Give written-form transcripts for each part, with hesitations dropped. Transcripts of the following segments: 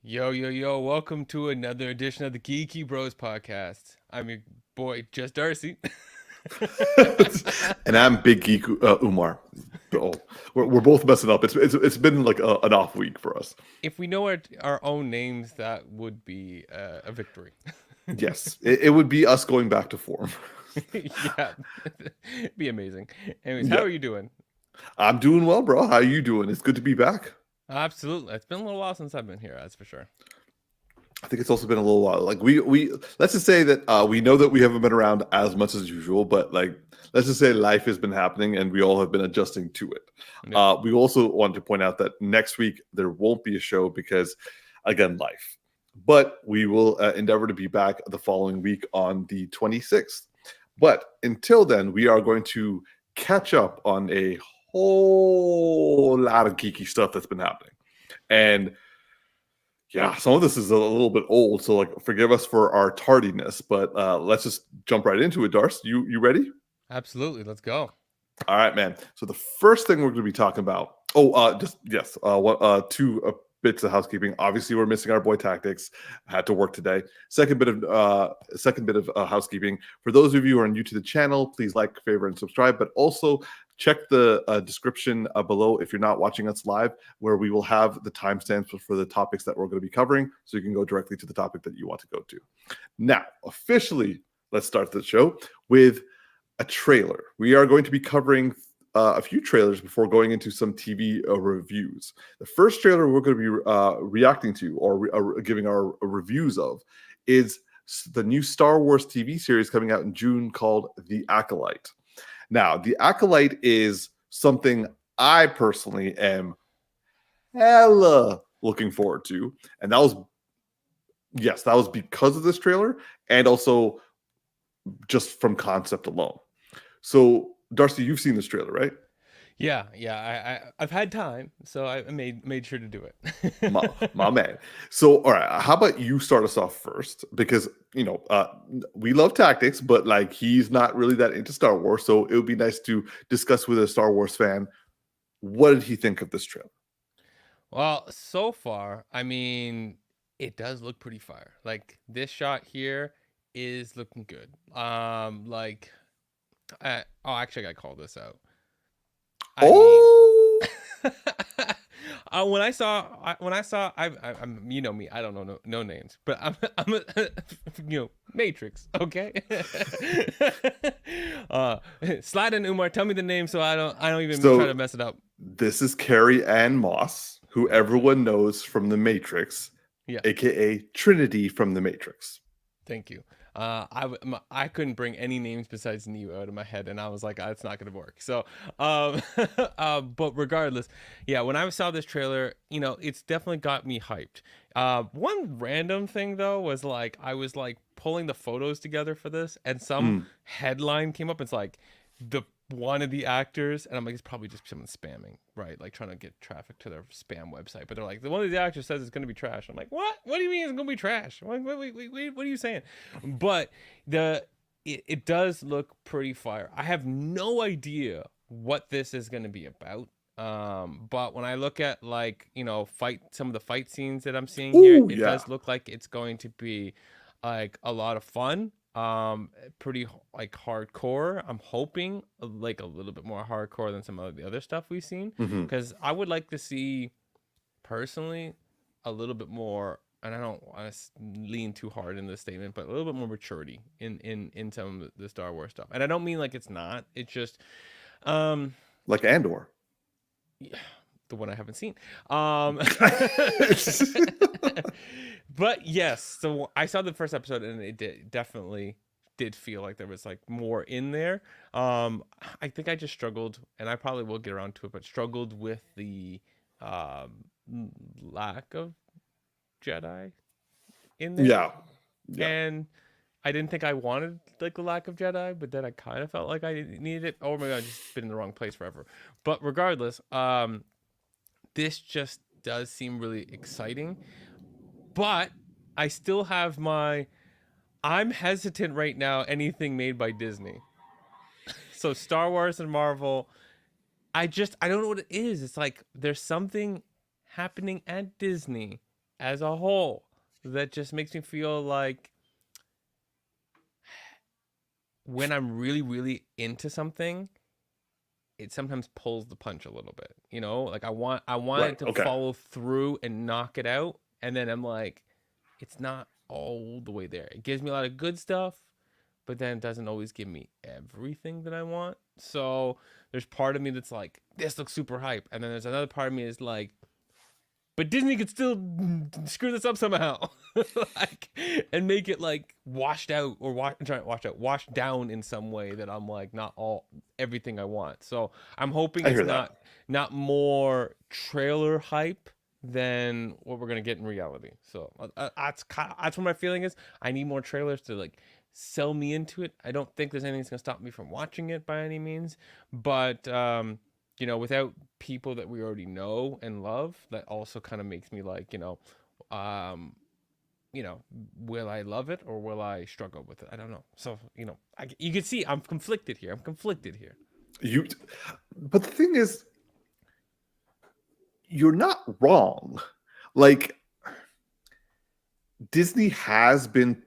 Yo, yo, yo, welcome to another edition of the Geeky Bros Podcast. I'm your boy, Just Darcy. And I'm Big Geek Umar. Oh, we're both messing up. It's been like an off week for us. If we know our own names, that would be a victory. Yes, it would be us going back to form. Yeah, be amazing. Anyways, how Yeah, are you doing? I'm doing well, bro. How you doing? It's good to be back. Absolutely. It's been a little while since I've been here, that's for sure. I think it's also been a little while. Like we let's just say that we know that we haven't been around as much as usual, but like let's just say life has been happening and we all have been adjusting to it. Yeah. We also want to point out that next week there won't be a show because, again, life. But we will endeavor to be back the following week on the 26th. But until then, we are going to catch up on a whole lot of geeky stuff that's been happening. And yeah, some of this is a little bit old, so like forgive us for our tardiness, but let's just jump right into it. Darce, you ready? Absolutely. Let's go. All right, man. So the first thing we're going to be talking about, just yes, two bits of housekeeping. Obviously, we're missing our boy Tactix. Had to work today. Second bit of housekeeping. For those of you who are new to the channel, please like, favorite, and subscribe. But also check the description below if you're not watching us live, where we will have the timestamps for the topics that we're going to be covering, so you can go directly to the topic that you want to go to. Now, officially, let's start the show with a trailer. We are going to be covering a few trailers before going into some TV reviews. The first trailer we're going to be reacting to or giving our reviews of is the new Star Wars TV series coming out in June called The Acolyte. Now, The Acolyte is something I personally am hella looking forward to. And that was because of this trailer and also just from concept alone. So, Darcy, you've seen this trailer, right? Yeah. I've had time, so I made sure to do my, it. my man. So, all right, how about you start us off first? Because, we love Tactics, but like he's not really that into Star Wars. So it would be nice to discuss with a Star Wars fan. What did he think of this trailer? Well, so far, I mean, it does look pretty fire. Like this shot here is looking good. Actually, I gotta call this out. I Oh, mean, I'm you know me, I don't know no names, but I'm a Matrix, okay. Slide in Umar, tell me the name so I don't even try to mess it up. This is Carrie Ann Moss, who everyone knows from The Matrix, Yeah. aka Trinity from The Matrix. Thank you. I couldn't bring any names besides Neo out of my head, and I was like, it's not gonna work. So, but regardless, yeah. When I saw this trailer, it's definitely got me hyped. One random thing though was like I was like pulling the photos together for this, and some headline came up. It's like the one of the actors, and I'm like, it's probably just someone spamming, right? Like trying to get traffic to their spam website. But they're like, the one of the actors says it's going to be trash. I'm like, what? What do you mean it's going to be trash? What are you saying? But it does look pretty fire. I have no idea what this is going to be about. But when I look at like some of the fight scenes that I'm seeing here, it does look like it's going to be like a lot of fun. Pretty like hardcore. I'm hoping like a little bit more hardcore than some of the other stuff we've seen, because I would like to see personally a little bit more, and I don't want to lean too hard in this statement, but a little bit more maturity in some of the Star Wars stuff. And I don't mean like it's not, it's just like Andor. Yeah, the one I haven't seen. But yes, so I saw the first episode and it definitely did feel like there was like more in there. I think I just struggled, and I probably will get around to it, but struggled with the lack of Jedi in there. Yeah. And I didn't think I wanted like the lack of Jedi, but then I kind of felt like I needed it. Or maybe I just been in the wrong place forever. But regardless, this just does seem really exciting. But I still have I'm hesitant right now, anything made by Disney. So Star Wars and Marvel, I don't know what it is. It's like there's something happening at Disney as a whole that just makes me feel like when I'm really, really into something, it sometimes pulls the punch a little bit. You know, like I want Right. it to Okay. follow through and knock it out, and then I'm like, it's not all the way there. It gives me a lot of good stuff, but then it doesn't always give me everything that I want. So there's part of me that's like, this looks super hype, and then there's another part of me is like, but Disney could still screw this up somehow, like, and make it like washed out or washed down in some way that I'm like not all everything I want. So I'm hoping I it's hear that. not more trailer hype than what we're gonna get in reality. So that's what my feeling is. I need more trailers to like sell me into it. I don't think there's anything that's gonna stop me from watching it by any means, but without people that we already know and love, that also kind of makes me like, um, will I love it or will I struggle with it? I don't know. So, you can see I'm conflicted here. You, but the thing is, you're not wrong. Like, Disney has been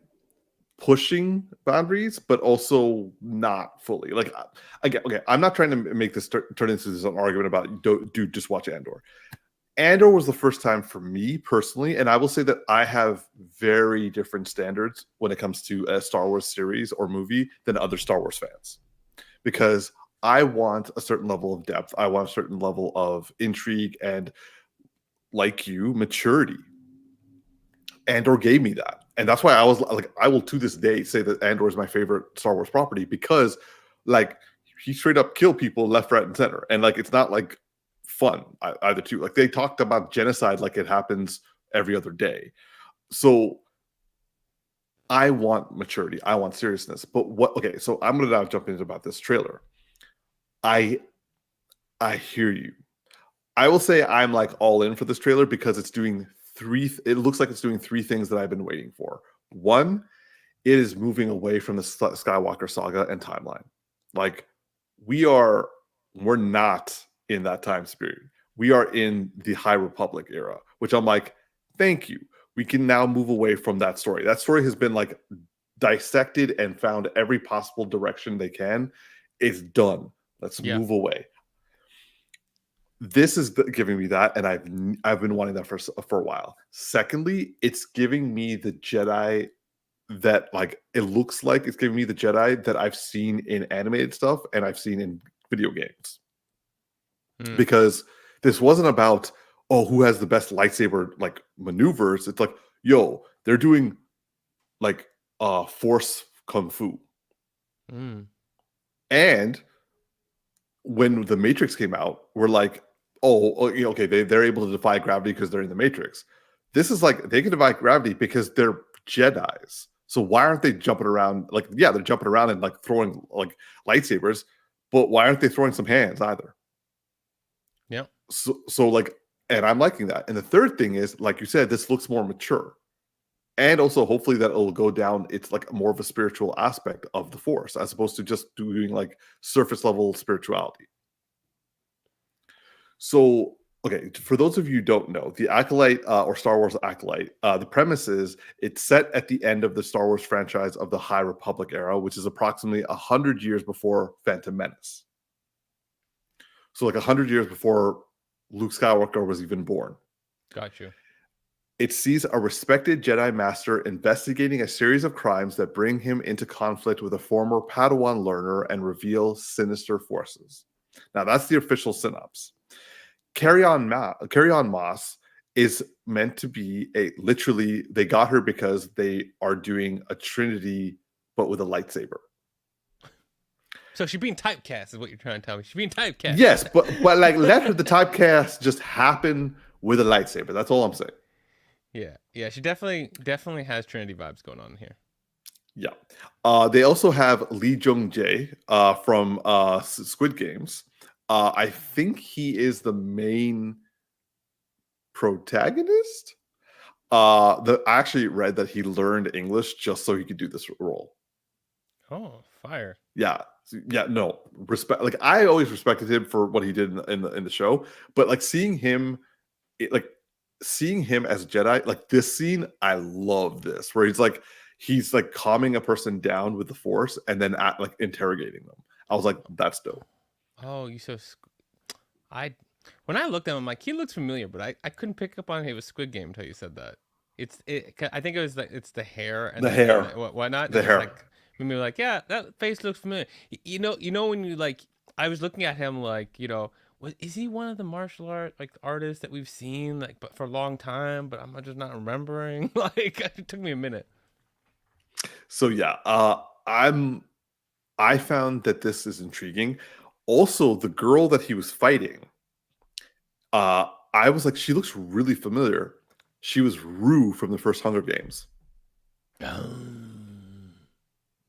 pushing boundaries, but also not fully. Like, again, okay, I'm not trying to make this turn into this argument about do just watch Andor. Andor was the first time for me personally, and I will say that I have very different standards when it comes to a Star Wars series or movie than other Star Wars fans, because I want a certain level of depth, I want a certain level of intrigue, and like you, maturity. Andor gave me that. And that's why I was like, I will to this day say that Andor is my favorite Star Wars property, because like he straight up kill people left, right, and center. And like it's not like fun either too. Like they talked about genocide like it happens every other day. So I want maturity. I want seriousness. But okay, so I'm gonna now jump into about this trailer. I hear you. I will say I'm like all in for this trailer because it's doing it looks like it's doing three things that I've been waiting for. One, it is moving away from the Skywalker saga and timeline. Like we're not in that time period. We are in the High Republic era, which I'm like, thank you. We can now move away from that story. That story has been like dissected and found every possible direction they can. It's done. Let's Yeah. move away. This is giving me that, and I've been wanting that for a while. Secondly, it's giving me the Jedi that like it looks like it's giving me the Jedi that I've seen in animated stuff and I've seen in video games. Because this wasn't about who has the best lightsaber like maneuvers. It's like, yo, they're doing like force kung fu. And when the Matrix came out, we're like, okay, they're able to defy gravity because they're in the Matrix. This is like they can defy gravity because they're Jedis. So why aren't they jumping around? Like, yeah, they're jumping around and like throwing like lightsabers, but why aren't they throwing some hands either? Yeah. So like, and I'm liking that. And the third thing is, like you said, this looks more mature. And also, hopefully, that it'll go down. It's like more of a spiritual aspect of the Force, as opposed to just doing like surface level spirituality. So, okay, for those of you who don't know, the Acolyte or Star Wars Acolyte, the premise is it's set at the end of the Star Wars franchise of the High Republic era, which is approximately 100 years before Phantom Menace. So, like 100 years before Luke Skywalker was even born. Got you. It sees a respected Jedi Master investigating a series of crimes that bring him into conflict with a former Padawan learner and reveal sinister forces. Now, that's the official synopsis. Carry On Moss is meant to be literally, they got her because they are doing a Trinity, but with a lightsaber. So she's being typecast is what you're trying to tell me. She's being typecast. Yes, but like let the typecast just happen with a lightsaber. That's all I'm saying. Yeah, she definitely has Trinity vibes going on here. Yeah. They also have Lee Jung-jae from Squid Games. I think he is the main protagonist. I actually read that he learned English just so he could do this role. Oh, fire. Yeah. No respect. Like I always respected him for what he did in the show, but like seeing him, like seeing him as a Jedi, like this scene, I love this, where he's like calming a person down with the Force and then like interrogating them. I was like, that's dope. Oh, I when I looked at him, I'm like, he looks familiar, but I couldn't pick up on it was Squid Game until you said that. I think it was like it's the hair and The hair, whatnot. the hair. Like made me like, yeah, that face looks familiar. You know when you like, I was looking at him like, is he one of the martial artists that we've seen like but for a long time, but I'm just not remembering. Like it took me a minute. So yeah, I found that this is intriguing. Also, the girl that he was fighting, I was like, she looks really familiar. She was Rue from the first Hunger Games.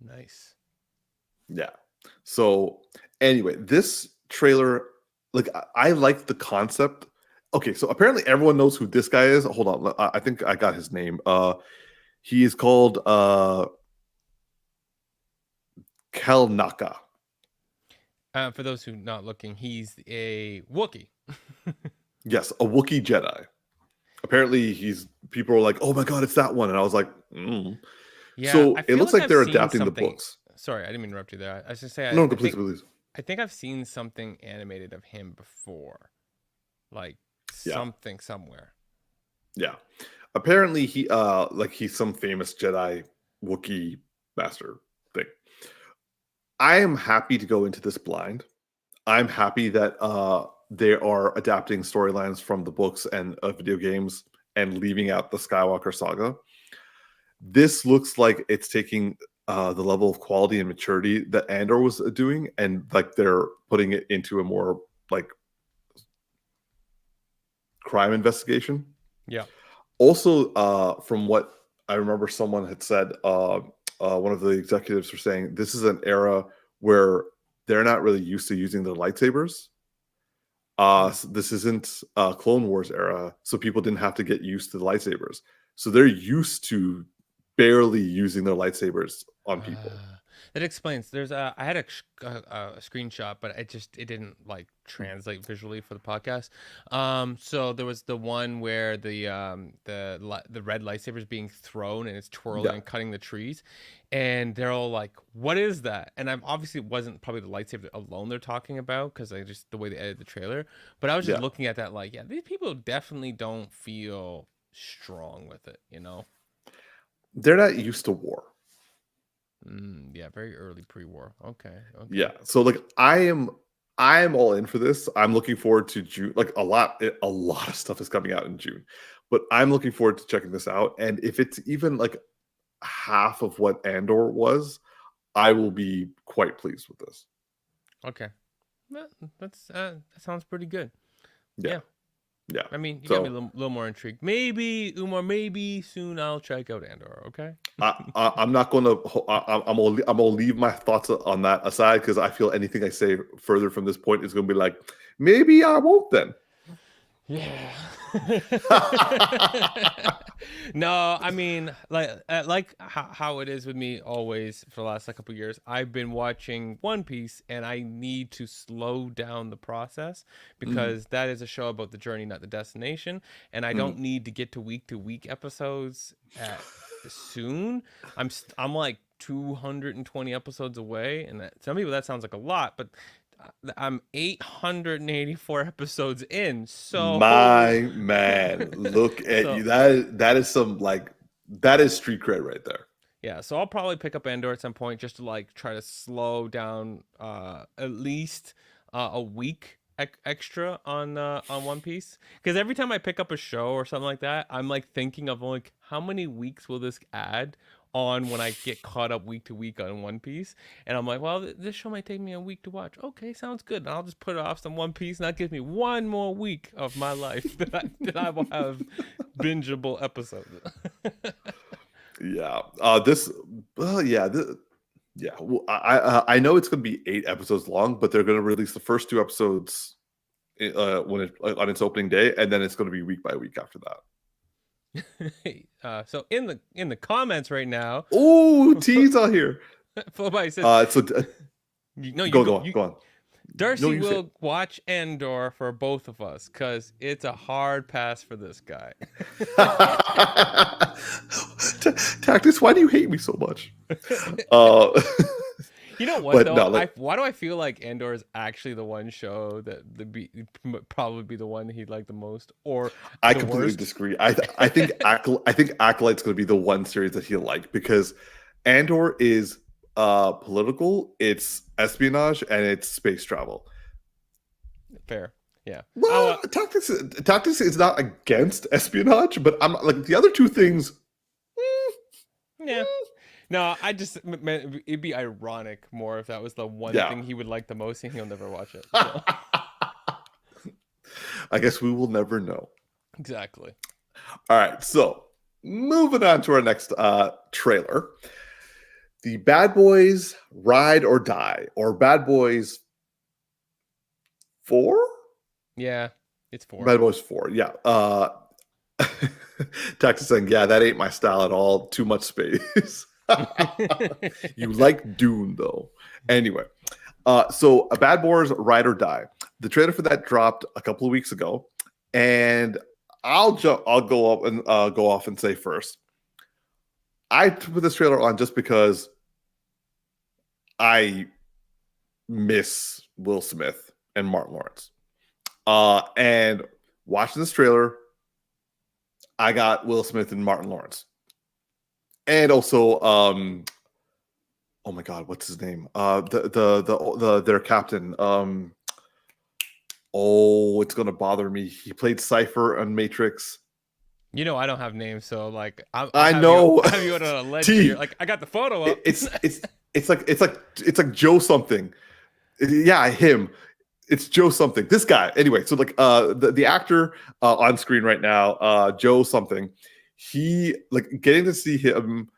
Nice. Yeah. So anyway, this trailer, like I like the concept. Okay, so apparently everyone knows who this guy is. Hold on, I think I got his name. He is called Kelnaka. For those who not looking, he's a Wookiee. Yes, a Wookiee Jedi. Apparently, people are like, "Oh my god, it's that one," and I was like, Yeah. So it looks like I've they're seen adapting the something. books. Sorry, I didn't mean to interrupt you there. I was just say, No, please. I think I've seen something animated of him before, like something somewhere. Yeah, apparently he's some famous Jedi Wookiee master thing. I am happy to go into this blind. I'm happy that they are adapting storylines from the books and video games and leaving out the Skywalker saga. This looks like it's taking the level of quality and maturity that Andor was doing, and like they're putting it into a more like crime investigation. Yeah. Also, from what I remember, someone had said, one of the executives were saying this is an era where they're not really used to using their lightsabers. So this isn't Clone Wars era, so people didn't have to get used to the lightsabers. So they're used to barely using their lightsabers on people. That explains. I had a screenshot, but it didn't like translate visually for the podcast. So there was the one where the red lightsaber is being thrown and it's twirling and cutting the trees, and they're all like, "What is that?" And I'm obviously it wasn't probably the lightsaber alone they're talking about because the way they edited the trailer. But I was just looking at that like, yeah, these people definitely don't feel strong with it, They're not used to war. Yeah, very early pre-war. Okay. Yeah, so like I am all in for this. I'm looking forward to June. Like a lot of stuff is coming out in June, but I'm looking forward to checking this out. And if it's even like half of what Andor was, I will be quite pleased with this. Okay, well, that sounds pretty good. Yeah. I mean, you got me a little more intrigued. Maybe Umar, maybe soon I'll check out Andor. Okay. I'm not going to. I'm gonna leave my thoughts on that aside because I feel anything I say further from this point is going to be like, maybe I won't then. Yeah. No, I mean, like how it is with me always for the last couple of years. I've been watching One Piece, and I need to slow down the process because that is a show about the journey, not the destination. And I don't need to get to week episodes soon. I'm like 220 episodes away, and some people that sounds like a lot, but I'm 884 episodes in. So my man, look at you. That is some that is street cred right there. Yeah, so I'll probably pick up Andor at some point just to like try to slow down at least a week extra on One Piece, because every time I pick up a show or something like that, I'm like thinking of like how many weeks will this add on when I get caught up week to week on One Piece, and I'm like, well, this show might take me a week to watch. Okay, sounds good. And I'll just put off some One Piece, and that gives me one more week of my life that I will have bingeable episodes. Yeah. Well, I know it's going to be 8 episodes long, but they're going to release the first 2 episodes on its opening day, and then it's going to be week by week after that. So in the comments right now, oh, tease on here. Folie says, Go on. Darcy you will watch Andor for both of us because it's a hard pass for this guy. Tactix, why do you hate me so much? Uh, You know what but though? no, like, Why do I feel like Andor is actually the one show that probably be the one he'd like the most, or I the completely worst? disagree. I think I think Acolyte's going to be the one series that he'll like because Andor is political, it's espionage, and it's space travel. Fair, yeah. Well, Tactix is not against espionage, but I'm like the other two things. Yeah. No, I just meant it'd be ironic more if that was the one Yeah. thing he would like the most, and he'll never watch it. So. I guess we will never know. Exactly. All right, so moving on to our next trailer. The Bad Boys Ride or Die, or Bad Boys 4? Yeah, it's 4. Bad Boys 4, yeah. Texas saying, yeah, that ain't my style at all. Too much space. You like Dune, though. Anyway, so a Bad Boys Ride or Die. The trailer for that dropped a couple of weeks ago, and I'll go up and go off and say first. I put this trailer on just because I miss Will Smith and Martin Lawrence. And watching this trailer, I got Will Smith and Martin Lawrence. And also, oh my God, what's his name? Their captain. It's gonna bother me. He played Cypher on Matrix. You know, I don't have names, so like I know. I have you on a ledge here. Like I got the photo up. It's like Joe something. Yeah, him. It's Joe something. This guy. Anyway, so like the actor on screen right now, Joe something. He like getting to see him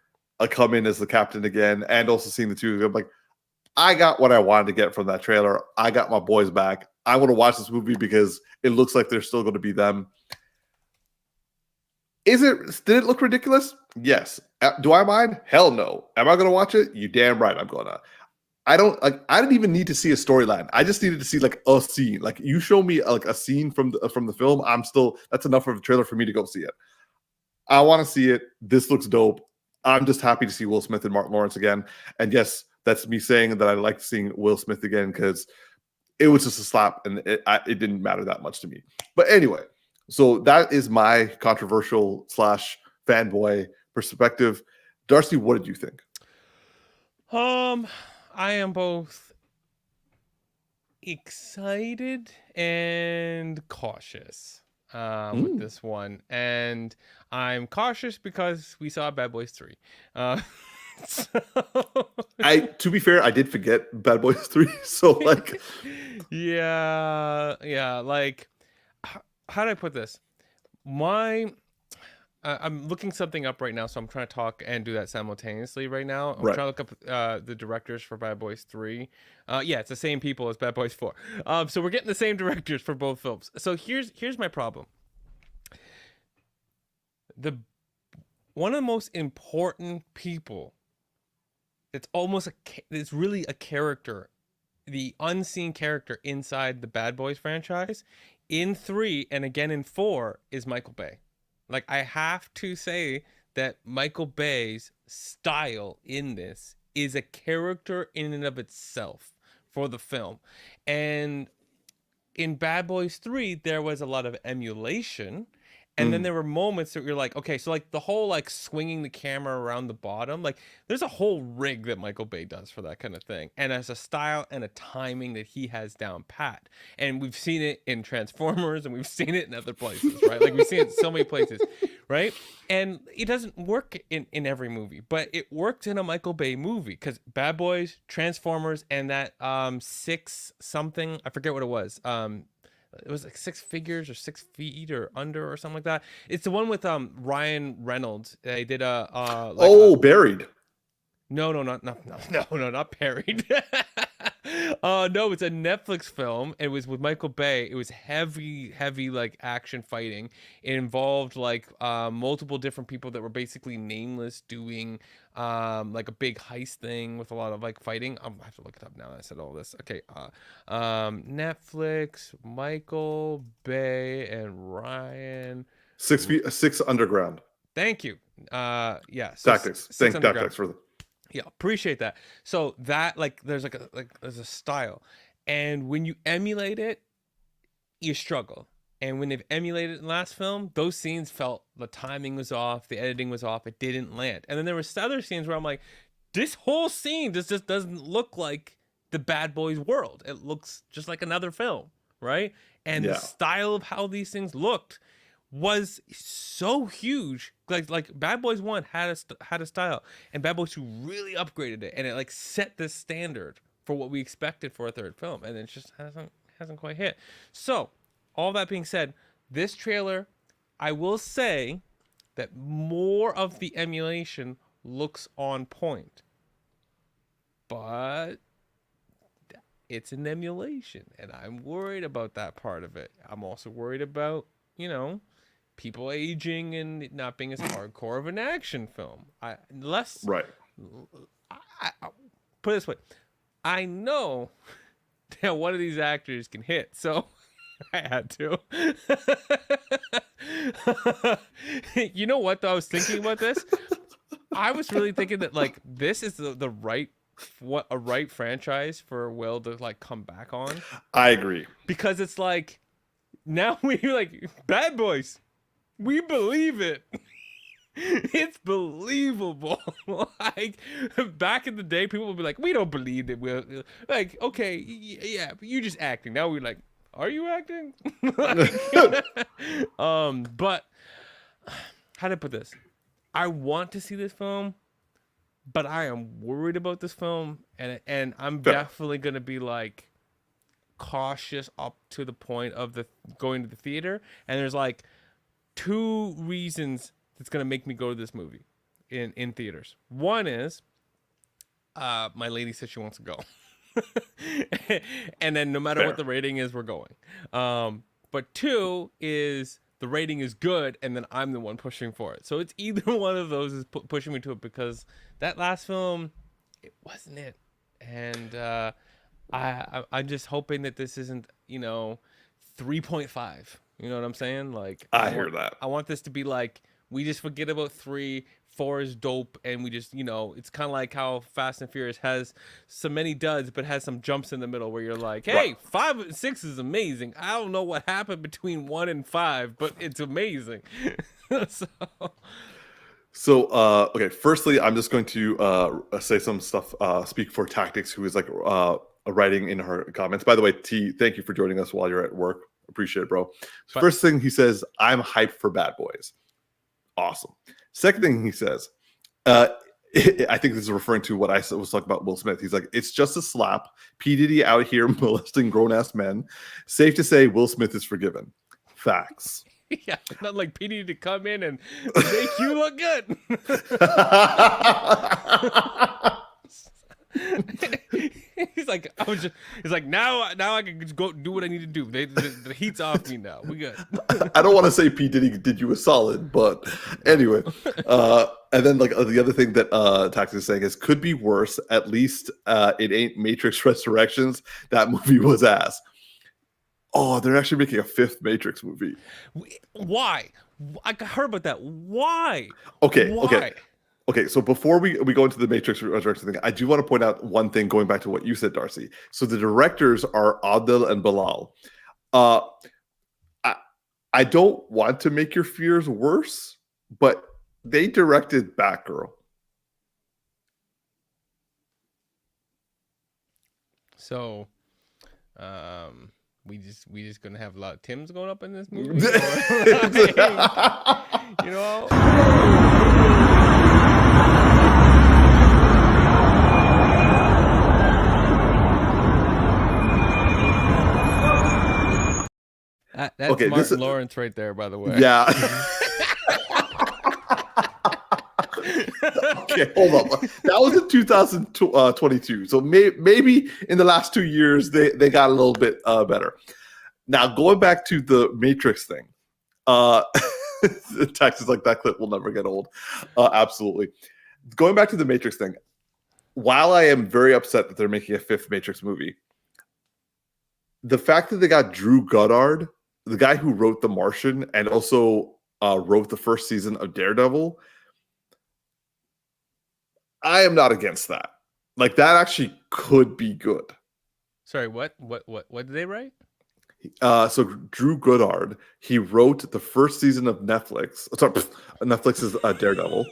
come in as the captain again, and also seeing the two of them. Like, I got what I wanted to get from that trailer. I got my boys back. I want to watch this movie because it looks like they're still going to be them. Did it look ridiculous? Yes. Do I mind? Hell no. Am I going to watch it? You damn right I'm going to. I didn't even need to see a storyline. I just needed to see like a scene. Like you show me like a scene from the film, that's enough of a trailer for me to go see it. I want to see it. This looks dope. I'm just happy to see Will Smith and Martin Lawrence again. And yes, that's me saying that I liked seeing Will Smith again because it was just a slap and it didn't matter that much to me. But anyway, so that is my controversial / fanboy perspective. Darcy, what did you think? I am both excited and cautious with this one. And I'm cautious because we saw Bad Boys 3. So... to be fair, I did forget Bad Boys 3. So like yeah, like how do I put this? I'm looking something up right now, so I'm trying to talk and do that simultaneously right now. I'm trying to look up the directors for Bad Boys 3. Yeah, it's the same people as Bad Boys 4. So we're getting the same directors for both films. So here's my problem. One of the most important people, it's really a character, the unseen character inside the Bad Boys franchise, in 3 and again in 4 is Michael Bay. Like, I have to say that Michael Bay's style in this is a character in and of itself for the film. And in Bad Boys 3, there was a lot of emulation. And then there were moments that you're like, okay, so like the whole like swinging the camera around the bottom, like there's a whole rig that Michael Bay does for that kind of thing. And as a style and a timing that he has down pat. And we've seen it in Transformers and we've seen it in other places, right? Like we've seen it in so many places, right? And it doesn't work in every movie, but it worked in a Michael Bay movie because Bad Boys, Transformers, and that 6 something, I forget what it was. It was like 6 figures or 6 feet or under or something like that. It's the one with Ryan Reynolds. They did Buried. No, not Buried. No, it's a Netflix film. It was with Michael Bay. It was heavy like action fighting. It involved like multiple different people that were basically nameless doing like a big heist thing with a lot of like fighting. I have to look it up now that I said all this. Okay, Netflix, Michael Bay and Ryan. 6 Underground. Thank you. Yeah. So Tactix. Thank Tactix for the. Yeah, appreciate that. So that like there's there's a style, and when you emulate it, you struggle. And when they've emulated it in the last film, those scenes felt the timing was off, the editing was off, it didn't land. And then there was other scenes where I'm like, this whole scene just doesn't look like the Bad Boys world. It looks just like another film, right? And the style of how these things looked was so huge. Like Bad Boys 1 had a style, and Bad Boys 2 really upgraded it, and it like set the standard for what we expected for a third film, and it just hasn't quite hit. So all that being said, this trailer, I will say that more of the emulation looks on point, but it's an emulation, and I'm worried about that part of it. I'm also worried about, people aging and it not being as hardcore of an action film. I put it this way, I know that one of these actors can hit, so I had to. You know what, though? I was thinking about this. I was really thinking that like this is the right franchise for Will to like come back on. I agree, because it's like now we like Bad Boys. We believe it. It's believable. Like back in the day, people would be like, "We don't believe that we're like, okay, yeah, but you just acting." Now we're like, "Are you acting?" But how to put this? I want to see this film, but I am worried about this film, and I'm definitely gonna be like cautious up to the point of the going to the theater. And there's like 2 reasons that's gonna make me go to this movie in theaters. One is my lady said she wants to go. And then no matter what the rating is, we're going. But 2 is the rating is good, and then I'm the one pushing for it. So it's either one of those is pushing me to it, because that last film, it wasn't it. And I'm just hoping that this isn't 3.5. You know what I'm saying? Like I hear that. I want this to be like, we just forget about 3. 4 is dope, and we just it's kind of like how Fast and Furious has so many duds but has some jumps in the middle where you're like, hey, 5 and 6 is amazing. I don't know what happened between 1 and 5, but it's amazing. So okay, firstly, I'm just going to say some stuff, speak for Tactix, who is like writing in her comments. By the way, T, thank you for joining us while you're at work. Appreciate it, bro. First thing he says, I'm hyped for Bad Boys. Awesome. Second thing he says, I think this is referring to what I was talking about Will Smith. He's like, it's just a slap. P. Diddy out here molesting grown-ass men. Safe to say Will Smith is forgiven. Facts. Yeah, not like P. Diddy to come in and make you look good. He's like, now I can just go do what I need to do. The heat's off me now. We good. I don't want to say P. Diddy did you a solid, but anyway. And then like the other thing that Tactix is saying is could be worse. At least it ain't Matrix Resurrections. That movie was ass. Oh, they're actually making a 5th Matrix movie. Why? I heard about that. Why? Okay, so before we go into the Matrix Resurrection thing, I do want to point out one thing going back to what you said, Darcy. So the directors are Adil and Bilal. I don't want to make your fears worse, but they directed Batgirl. So, we just gonna have a lot of Tims going up in this movie, you know. That's okay, Martin Lawrence right there, by the way. Yeah. Okay, hold up. That was in 2022. So maybe in the last 2 years they got a little bit better. Now going back to the Matrix thing, Text is like that clip will never get old. Absolutely. Going back to the Matrix thing, while I am very upset that they're making a fifth Matrix movie, the fact that they got Drew Goddard, the guy who wrote The Martian and also wrote the first season of Daredevil, I am not against that. Like, that actually could be good. Sorry, what did they write? So Drew Goddard, he wrote the first season of Netflix. Sorry, Netflix's Daredevil.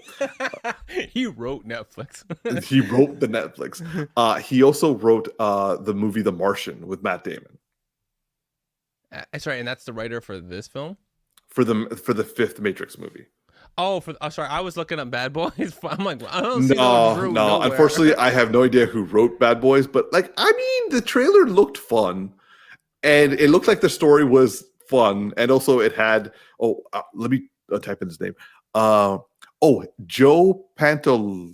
He wrote Netflix. He wrote the Netflix. He also wrote the movie The Martian with Matt Damon. Sorry, and that's the writer for this film? For the fifth Matrix movie. Oh, sorry, I was looking up Bad Boys. I'm like, I don't see No. nowhere. Unfortunately, I have no idea who wrote Bad Boys, but like, I mean, the trailer looked fun. And it looked like the story was fun, and also it had. Let me type in his name. Joe Pantoliano.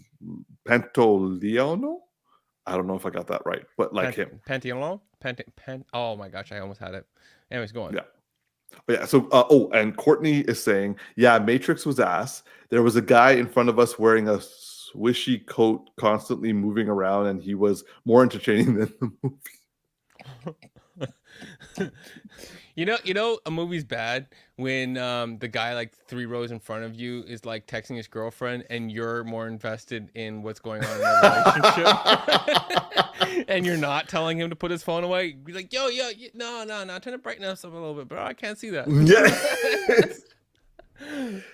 I don't know if I got that right, but like him. Pantiano. Oh my gosh, I almost had it. Anyways, go on. Yeah. So and Courtney is saying, yeah, Matrix was ass. There was a guy in front of us wearing a swishy coat, constantly moving around, and he was more entertaining than the movie. You know a movie's bad when the guy like 3 rows in front of you is like texting his girlfriend and you're more invested in what's going on in the relationship and you're not telling him to put his phone away. Be like, yo, no, turn the brightness up a little bit, bro. I can't see that. Yeah.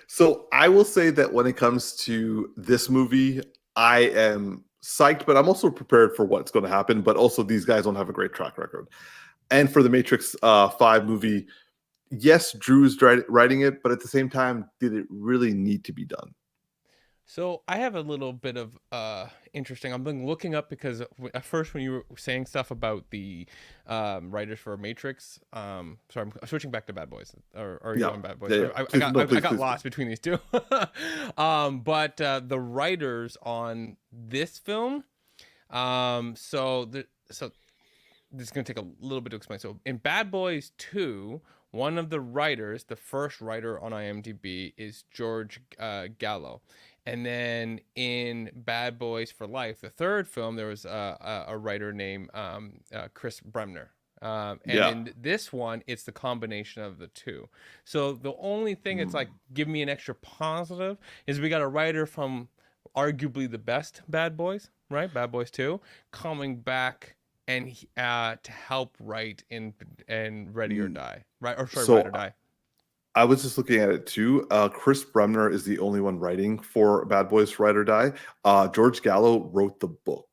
So I will say that when it comes to this movie, I am psyched, but I'm also prepared for what's going to happen. But also, these guys don't have a great track record. And for the Matrix 5 movie, yes, Drew's writing it, but at the same time, did it really need to be done? So I have a little bit of interesting. I've been looking up because at first when you were saying stuff about the writers for Matrix, sorry, I'm switching back to Bad Boys. Or are you going Bad Boys? Yeah. I got lost between these two. But the writers on this film, so this is going to take a little bit to explain. So in Bad Boys 2, one of the writers, the first writer on IMDb is George Gallo. And then in Bad Boys for Life, the third film, there was a writer named Chris Bremner. In this one, it's the combination of the two. So the only thing it's like, give me an extra positive, is we got a writer from arguably the best Bad Boys, right? Bad Boys 2, coming back and to help write in Ready or Die, right? Or sorry, Ride or Die. I was just looking at it too. Chris Bremner is the only one writing for Bad Boys Ride or Die. George Gallo wrote the book.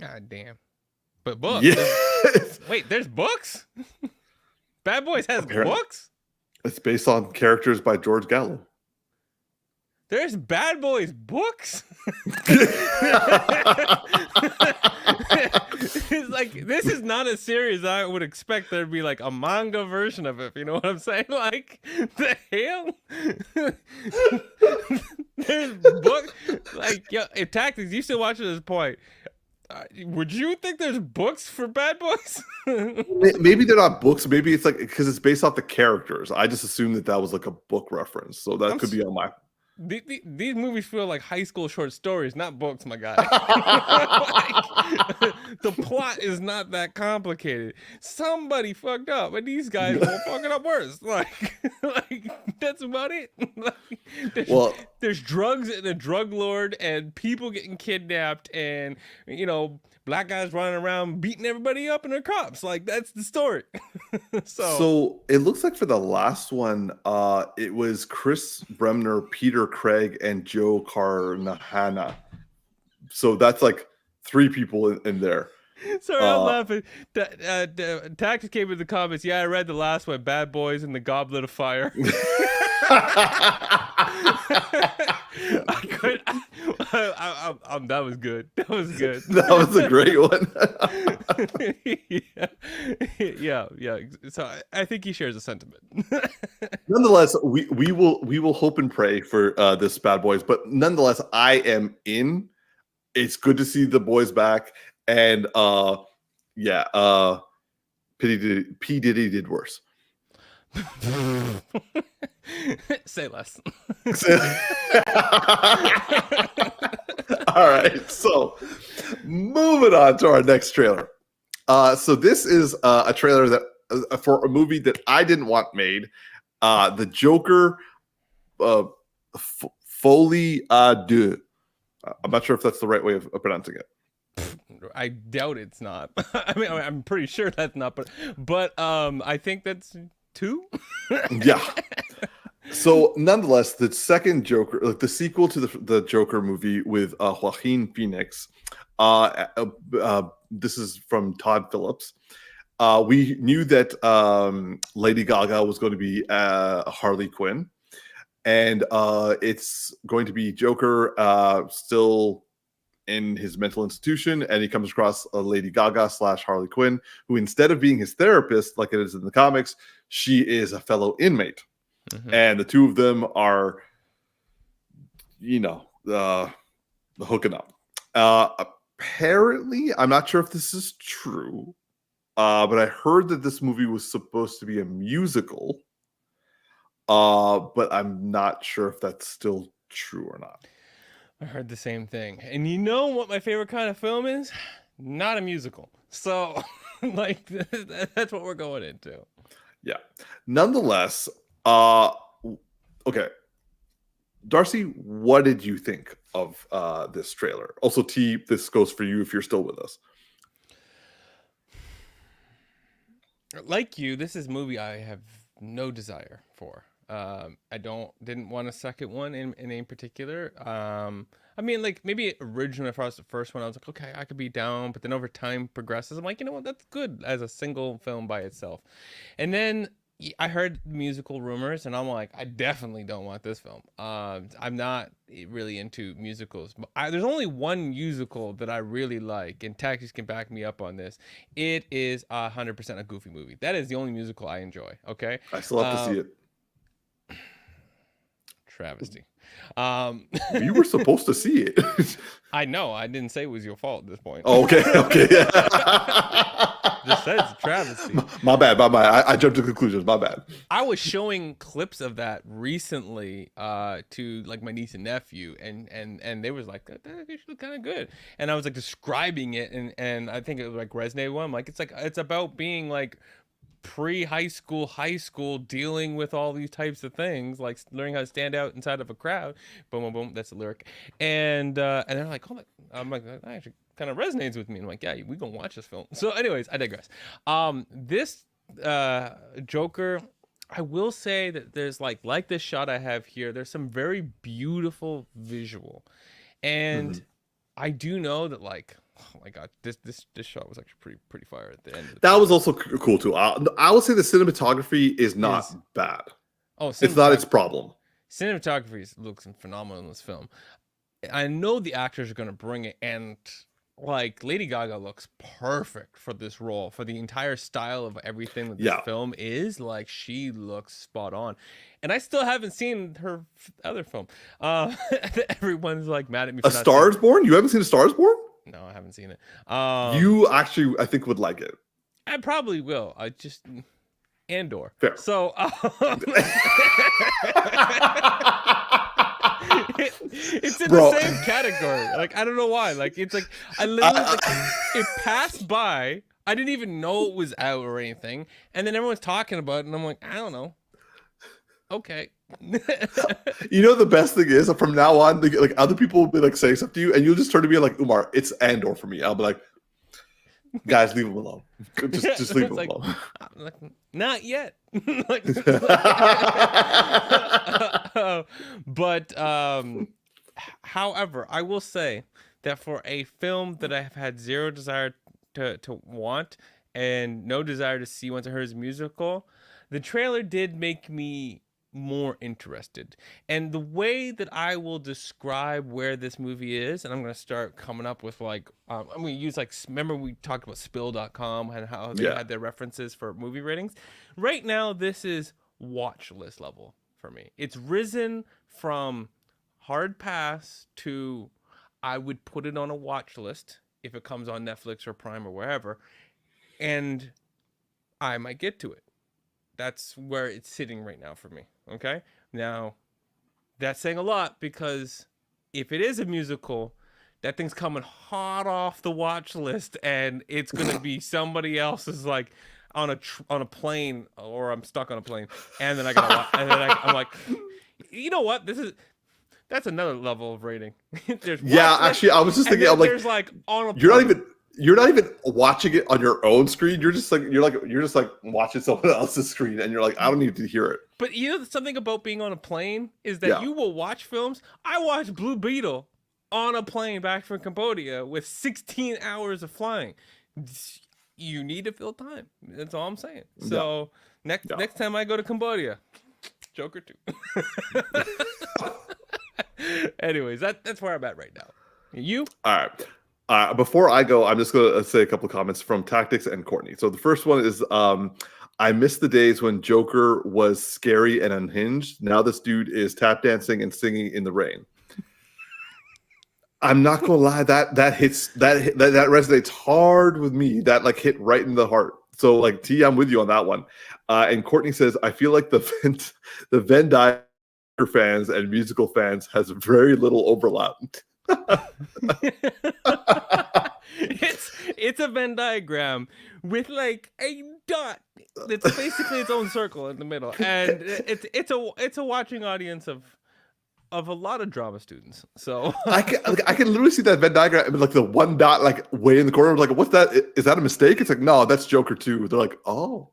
God damn. But books? Yeah. Wait, there's books? Bad Boys has books? It's based on characters by George Gallo. There's Bad Boys books? It's like, this is not a series I would expect there'd be like a manga version of it. You know what I'm saying? Like, the hell? There's books. Like, yo, Tactix, you still watching this point. Would you think there's books for Bad Boys? Maybe they're not books. Maybe it's like, because it's based off the characters. I just assumed that was like a book reference. So that could be on my... These movies feel like high school short stories, not books, my guy. Like, the plot is not that complicated. Somebody fucked up, and these guys will fuck it up worse. Like that's about it. There's drugs and a drug lord, and people getting kidnapped, and black guys running around beating everybody up, and they're cops. Like, that's the story. So it looks like for the last one, it was Chris Bremner, Peter Craig, and Joe Carnahan. So that's like 3 people in there. Sorry, I'm laughing. Tactix came in the comments. Yeah, I read the last one, Bad Boys and the Goblet of Fire. That was good. That was good. That was a great one. Yeah. So I think he shares a sentiment. Nonetheless, we will hope and pray for this Bad Boys, but nonetheless, I am in. It's good to see the boys back, and yeah, P Diddy did worse. Say less. All right, so moving on to our next trailer. So this is a trailer that for a movie that I didn't want made. The Joker, Folie Deux. I'm not sure if that's the right way of pronouncing it. I doubt it's not. I mean, I'm pretty sure that's not, but I think that's 2. Yeah. So nonetheless, the second Joker, like the sequel to the Joker movie with Joaquin Phoenix, this is from Todd Phillips. We knew that Lady Gaga was going to be Harley Quinn, and it's going to be Joker still in his mental institution, and he comes across a Lady Gaga / Harley Quinn, who instead of being his therapist like it is in the comics, she is a fellow inmate. Mm-hmm. And the two of them are, hooking up. Apparently, I'm not sure if this is true, but I heard that this movie was supposed to be a musical, but I'm not sure if that's still true or not. I heard the same thing. And you know what my favorite kind of film is? Not a musical. So, like, that's what we're going into. Yeah. Nonetheless, okay. Darcy, what did you think of this trailer? Also, T, this goes for you if you're still with us. Like you, this is a movie I have no desire for. I didn't want a second one in any particular. I mean, like, maybe originally if I was the first one, I was like, okay, I could be down, but then over time progresses, I'm like, you know what, that's good as a single film by itself. And then I heard musical rumors, and I'm like, I definitely don't want this film. I'm not really into musicals. There's only one musical that I really like, and Tactix can back me up on this. It is 100% a Goofy movie. That is the only musical I enjoy. Okay, I still have to see it. Travesty. You were supposed to see it. I know. I didn't say it was your fault at this point. Oh, okay. Just said it's a travesty. My bad. I jumped to conclusions. My bad. I was showing clips of that recently to like my niece and nephew, and they was like, that look kind of good. And I was like describing it, and I think it was like resonated with them. Like it's about being like high school, dealing with all these types of things, like learning how to stand out inside of a crowd. Boom, boom, boom. That's the lyric. And they're like, oh my, I'm like, that actually kind of resonates with me. And I'm like, yeah, we gonna watch this film. So, anyways, I digress. This Joker, I will say that there's like this shot I have here. There's some very beautiful visual, and I do know that like. Oh my god, this shot was actually pretty fire at the end. That was also cool too. I would say the cinematography is not bad. Oh, it's not its problem. Cinematography looks phenomenal in this film. I know the actors are going to bring it, and like Lady Gaga looks perfect for this role, for the entire style of everything that this film is. Like, she looks spot on, and I still haven't seen her other film. Everyone's like mad at me. A Star is Born? You haven't seen A Star is Born? No, I haven't seen it. You actually, I think, would like it. I probably will. I just Andor. Fair. So it's in the same category. Like, I don't know why. Like, it's like I literally it passed by. I didn't even know it was out or anything, and then everyone's talking about it, and I'm like, I don't know. Okay. You know, the best thing is from now on, like other people will be like saying stuff to you, and you'll just turn to me like, Umar, it's Andor for me. I'll be like, guys, leave him alone. Just leave him alone. Like, not yet. But however, I will say that for a film that I have had zero desire to want and no desire to see once I heard his musical, the trailer did make me more interested. And the way that I will describe where this movie is, and I'm going to start coming up with like, I'm going to use like, remember we talked about spill.com and how they had their references for movie ratings. Right now, this is watch list level for me. It's risen from hard pass to I would put it on a watch list if it comes on Netflix or Prime or wherever, and I might get to it. That's where it's sitting right now for me. Okay. Now, that's saying a lot because if it is a musical, that thing's coming hot off the watch list, and it's gonna be somebody else's like on a plane, or I'm stuck on a plane, and then I gotta watch, and then I'm like, you know what? That's another level of rating. Actually, I was just thinking, I'm like, there's like on a you're not even watching it on your own screen. You're just like watching someone else's screen, and you're like, I don't need to hear it. But you know something about being on a plane is that you will watch films. I watched Blue Beetle on a plane back from Cambodia with 16 hours of flying. You need to fill time. That's all I'm saying. So next time I go to Cambodia, Joker 2. Anyways, that's where I'm at right now. You? All right. Before I go, I'm just going to say a couple of comments from Tactix and Courtney. So the first one is, I miss the days when Joker was scary and unhinged. Now this dude is tap dancing and singing in the rain. I'm not gonna lie, that hits that resonates hard with me. That like hit right in the heart. So like T, I'm with you on that one. And Courtney says, I feel like the Venn diagram fans and musical fans has very little overlap. It's a Venn diagram with like a dot that's basically its own circle in the middle, and it's a watching audience of a lot of drama students. So I can literally see that Venn diagram, like the one dot like way in the corner. Like, what's that? Is that a mistake? It's like, no, that's Joker 2. They're like, oh.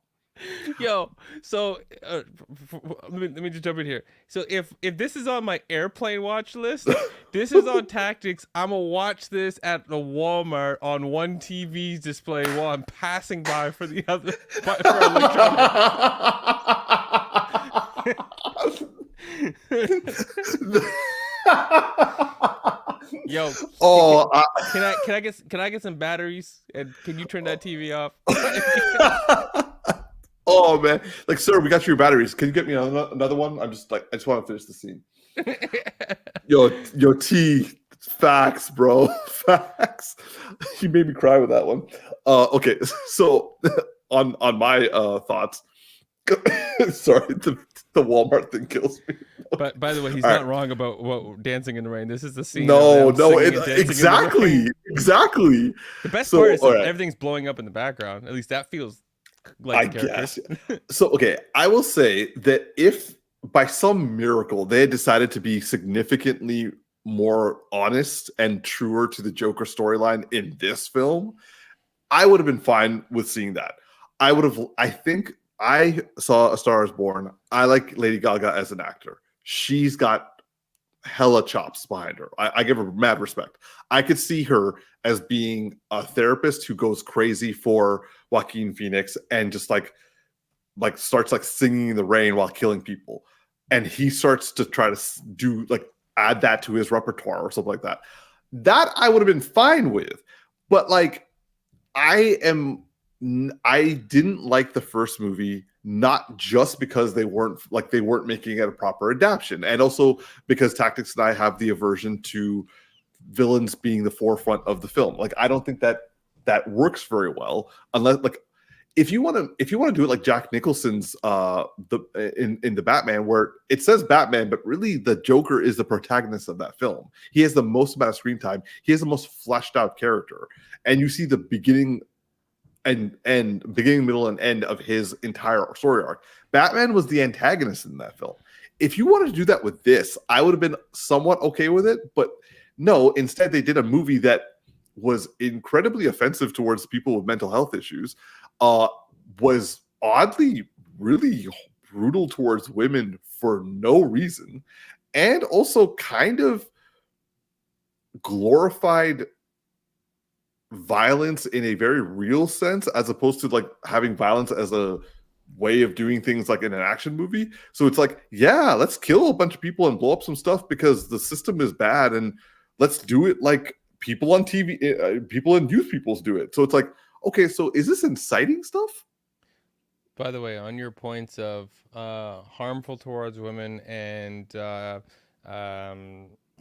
Yo, so let me just jump in here. So if this is on my airplane watch list, this is on Tactix. I'm gonna watch this at the Walmart on one TV's display while I'm passing by for the other for electronics. Yo, can I get some batteries, and can you turn that TV off? Oh man, like, sir, we got your batteries. Can you get me another one? I just want to finish the scene. Yo, T, facts, bro, facts. You made me cry with that one. Okay, so on my thoughts. Sorry, the Walmart thing kills me. But by the way, he's not wrong about dancing in the rain. This is the scene. Exactly. The best part is that everything's blowing up in the background. At least that feels like the characters. So, okay, I will say that if by some miracle they had decided to be significantly more honest and truer to the Joker storyline in this film, I would have been fine with seeing that. I think I saw A Star Is Born. I like Lady Gaga as an actor. She's got hella chops behind her. I give her mad respect. I could see her as being a therapist who goes crazy for Joaquin Phoenix and just like starts like singing in the rain while killing people. And he starts to try to do like add that to his repertoire or something like that. That I would have been fine with. But like I didn't like the first movie, not just because they weren't making it a proper adaptation, and also because Tactix and I have the aversion to villains being the forefront of the film. Like, I don't think that works very well unless like if you want to do it like Jack Nicholson's in the Batman, where it says Batman, but really the Joker is the protagonist of that film. He has the most amount of screen time. He has the most fleshed out character, and you see the beginning, middle, and end of his entire story arc. Batman was the antagonist in that film. If you wanted to do that with this, I would have been somewhat okay with it, but no, instead they did a movie that was incredibly offensive towards people with mental health issues, was oddly really brutal towards women for no reason, and also kind of glorified violence in a very real sense, as opposed to like having violence as a way of doing things like in an action movie. So it's like, yeah, let's kill a bunch of people and blow up some stuff because the system is bad, and let's do it like people on TV, people in news peoples do it. So it's like, okay, so is this inciting stuff? By the way, on your points of harmful towards women and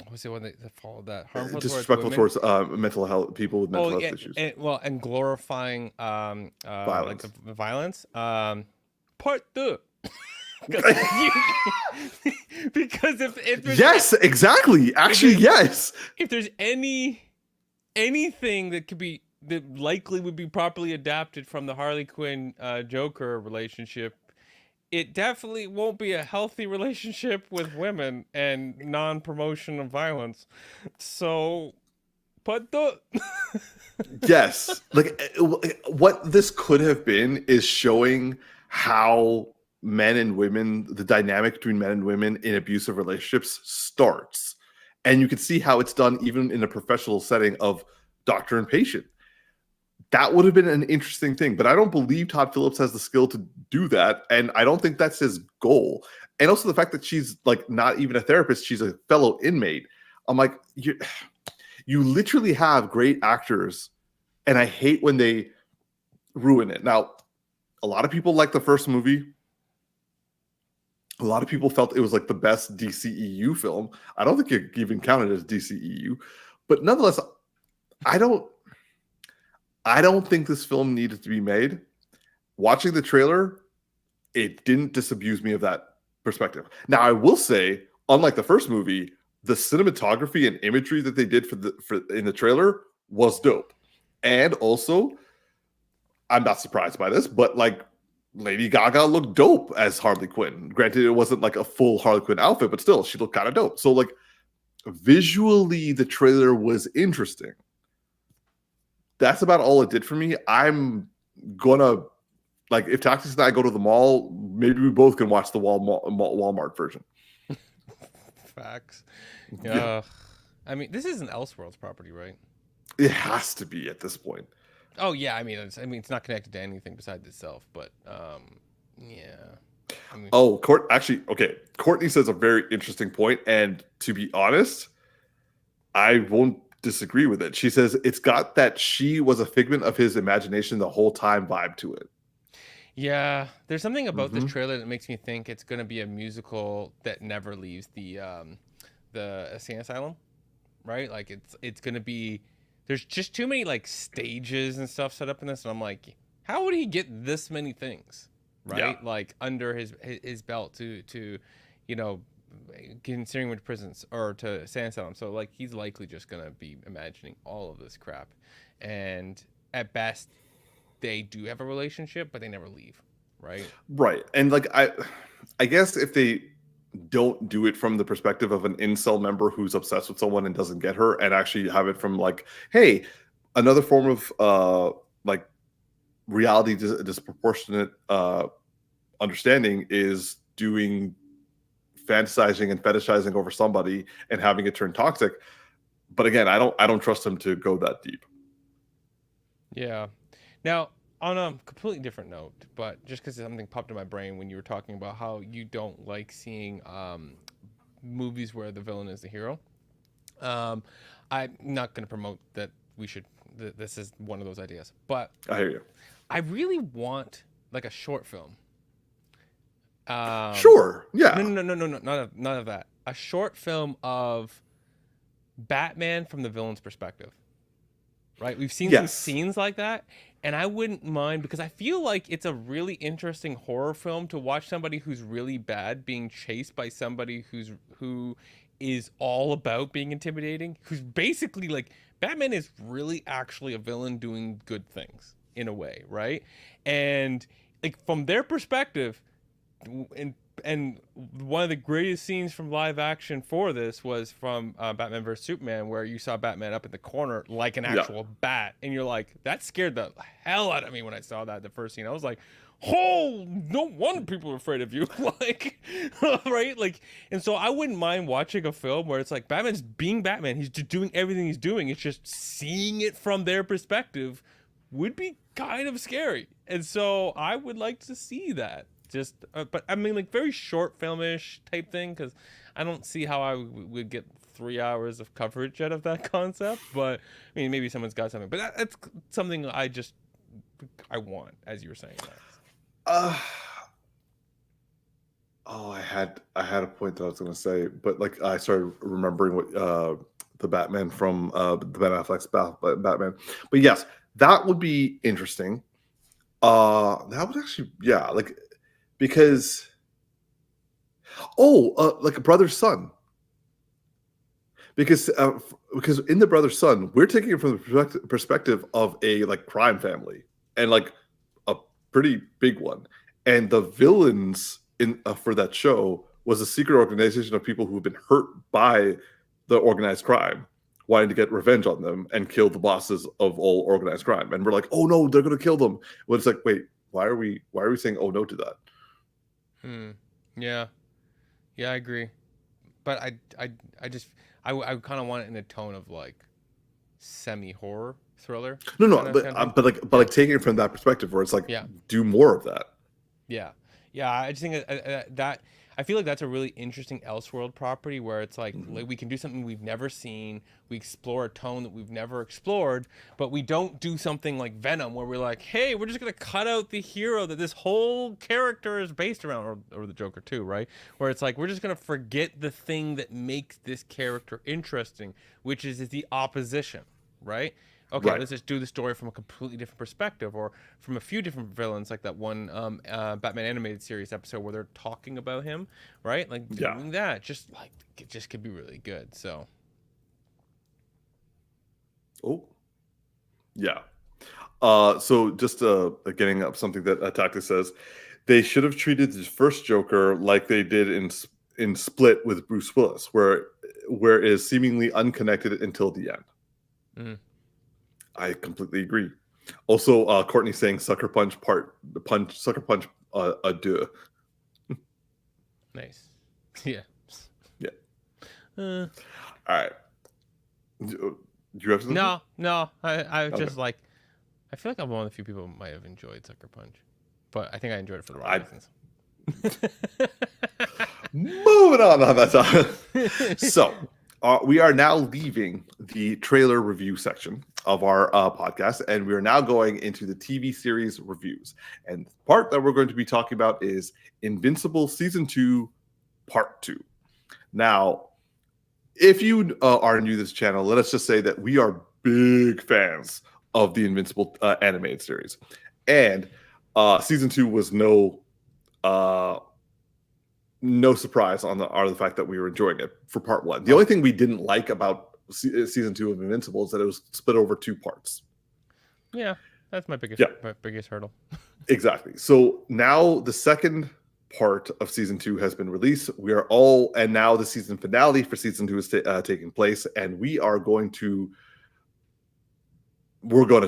what's the one that followed that? Harmful Disrespectful towards towards mental health, people with mental health issues. And glorifying Violence. like the violence. Part two. Because if there's yes, exactly. Actually, yes. If there's anything that could be that likely would be properly adapted from the Harley Quinn Joker relationship, it definitely won't be a healthy relationship with women and non-promotion of violence. So, but the yes, like what this could have been is showing how men and women, the dynamic between men and women in abusive relationships starts, and you can see how it's done even in a professional setting of doctor and patient. That would have been an interesting thing, but I don't believe Todd Phillips has the skill to do that, and I don't think that's his goal. And also the fact that she's like not even a therapist, she's a fellow inmate. I'm like, you literally have great actors, and I hate when they ruin it. Now, a lot of people like the first movie. A lot of people felt it was like the best DCEU film. I don't think it even counted as DCEU, but nonetheless, I don't think this film needed to be made. Watching the trailer, it didn't disabuse me of that perspective. Now, I will say, unlike the first movie, the cinematography and imagery that they did in the trailer was dope. And also, I'm not surprised by this, but like Lady Gaga looked dope as Harley Quinn. Granted, it wasn't like a full Harley Quinn outfit, but still, she looked kind of dope. So like visually, the trailer was interesting. That's about all it did for me. I'm gonna, like, if Tactix and I go to the mall, maybe we both can watch the Walmart version. Facts. Yeah. I mean, this is an Elseworlds property, right? It has to be at this point. Oh yeah, I mean, it's not connected to anything besides itself, but yeah. I mean, Courtney says a very interesting point, and to be honest, I won't disagree with it. She says it's got that she was a figment of his imagination the whole time vibe to it. Yeah, there's something about this trailer that makes me think it's going to be a musical that never leaves the insane asylum, right? Like it's going to be, there's just too many like stages and stuff set up in this, and I'm like, how would he get this many things, right? Yeah. Like under his belt to you know, considering which prisons or to insane asylum. So like he's likely just going to be imagining all of this crap, and at best they do have a relationship, but they never leave, right? Right. And like I guess if they don't do it from the perspective of an incel member who's obsessed with someone and doesn't get her, and actually have it from like, hey, another form of like reality disproportionate understanding is doing fantasizing and fetishizing over somebody and having it turn toxic. But again, I don't trust him to go that deep. Yeah. Now, on a completely different note, but just because something popped in my brain when you were talking about how you don't like seeing movies where the villain is the hero, I'm not going to promote that we should. This is one of those ideas, but I hear you. I really want like a short film. Sure. Yeah. No, none of that. A short film of Batman from the villain's perspective. Right? We've seen some scenes like that, and I wouldn't mind, because I feel like it's a really interesting horror film to watch somebody who's really bad being chased by somebody who is all about being intimidating, who's basically like, Batman is really actually a villain doing good things in a way, right? And like from their perspective, and one of the greatest scenes from live action for this was from Batman vs Superman, where you saw Batman up in the corner like an actual bat, and you're like, that scared the hell out of me when I saw that the first scene. I was like, oh, no wonder people are afraid of you. Like, right? Like, and so I wouldn't mind watching a film where it's like Batman's being Batman, he's just doing everything he's doing, it's just seeing it from their perspective would be kind of scary. And so I would like to see that. Just, but I mean, like very short filmish type thing, because I don't see how I would get 3 hours of coverage out of that concept. But I mean, maybe someone's got something. But that's something I want, as you were saying, Max. I had a point that I was going to say, but like I started remembering what the Batman from the Ben Affleck's Batman. But yes, that would be interesting. That would actually, yeah, like because like a brother son. Because in the brother son, we're taking it from the perspective of a like crime family and like a pretty big one, and the villains in for that show was a secret organization of people who've been hurt by the organized crime, wanting to get revenge on them and kill the bosses of all organized crime. And we're like, oh no, they're gonna kill them. Well, it's like, wait, why are we saying oh no to that? Yeah, I agree, but I kind of want it in a tone of like semi-horror thriller. No, but like taking it from that perspective, where it's like, do more of that. Yeah. I just think that I feel like that's a really interesting Elseworld property, where it's like we can do something we've never seen, we explore a tone that we've never explored, but we don't do something like Venom, where we're like, hey, we're just gonna cut out the hero that this whole character is based around, or the Joker too, right? Where it's like we're just gonna forget the thing that makes this character interesting, which is the opposition, right? Okay, let's just do the story from a completely different perspective, or from a few different villains, like that one Batman animated series episode where they're talking about him, right? Like doing that, just like it just could be really good. So, so just getting up something that Tactix says, they should have treated the first Joker like they did in Split with Bruce Willis, where it is seemingly unconnected until the end. Mm-hmm. I completely agree. Also, Courtney saying sucker punch Deux. Nice. Yeah. All right. Do you have something? No. I just like, I feel like I'm one of the few people who might have enjoyed Sucker Punch, but I think I enjoyed it for the wrong reasons. Moving on that time. So, we are now leaving the trailer review section of our podcast, and we are now going into the TV series reviews. And the part that we're going to be talking about is Invincible Season 2, Part 2. Now, if you are new to this channel, let us just say that we are big fans of the Invincible animated series. And Season 2 was no surprise on the fact that we were enjoying it for Part 1. The only thing we didn't like about Season 2 of Invincible is that it was split over 2 parts. Yeah, that's my biggest hurdle. Exactly. So now the second part of Season 2 has been released. And now the season finale for Season 2 is taking place, and we're going to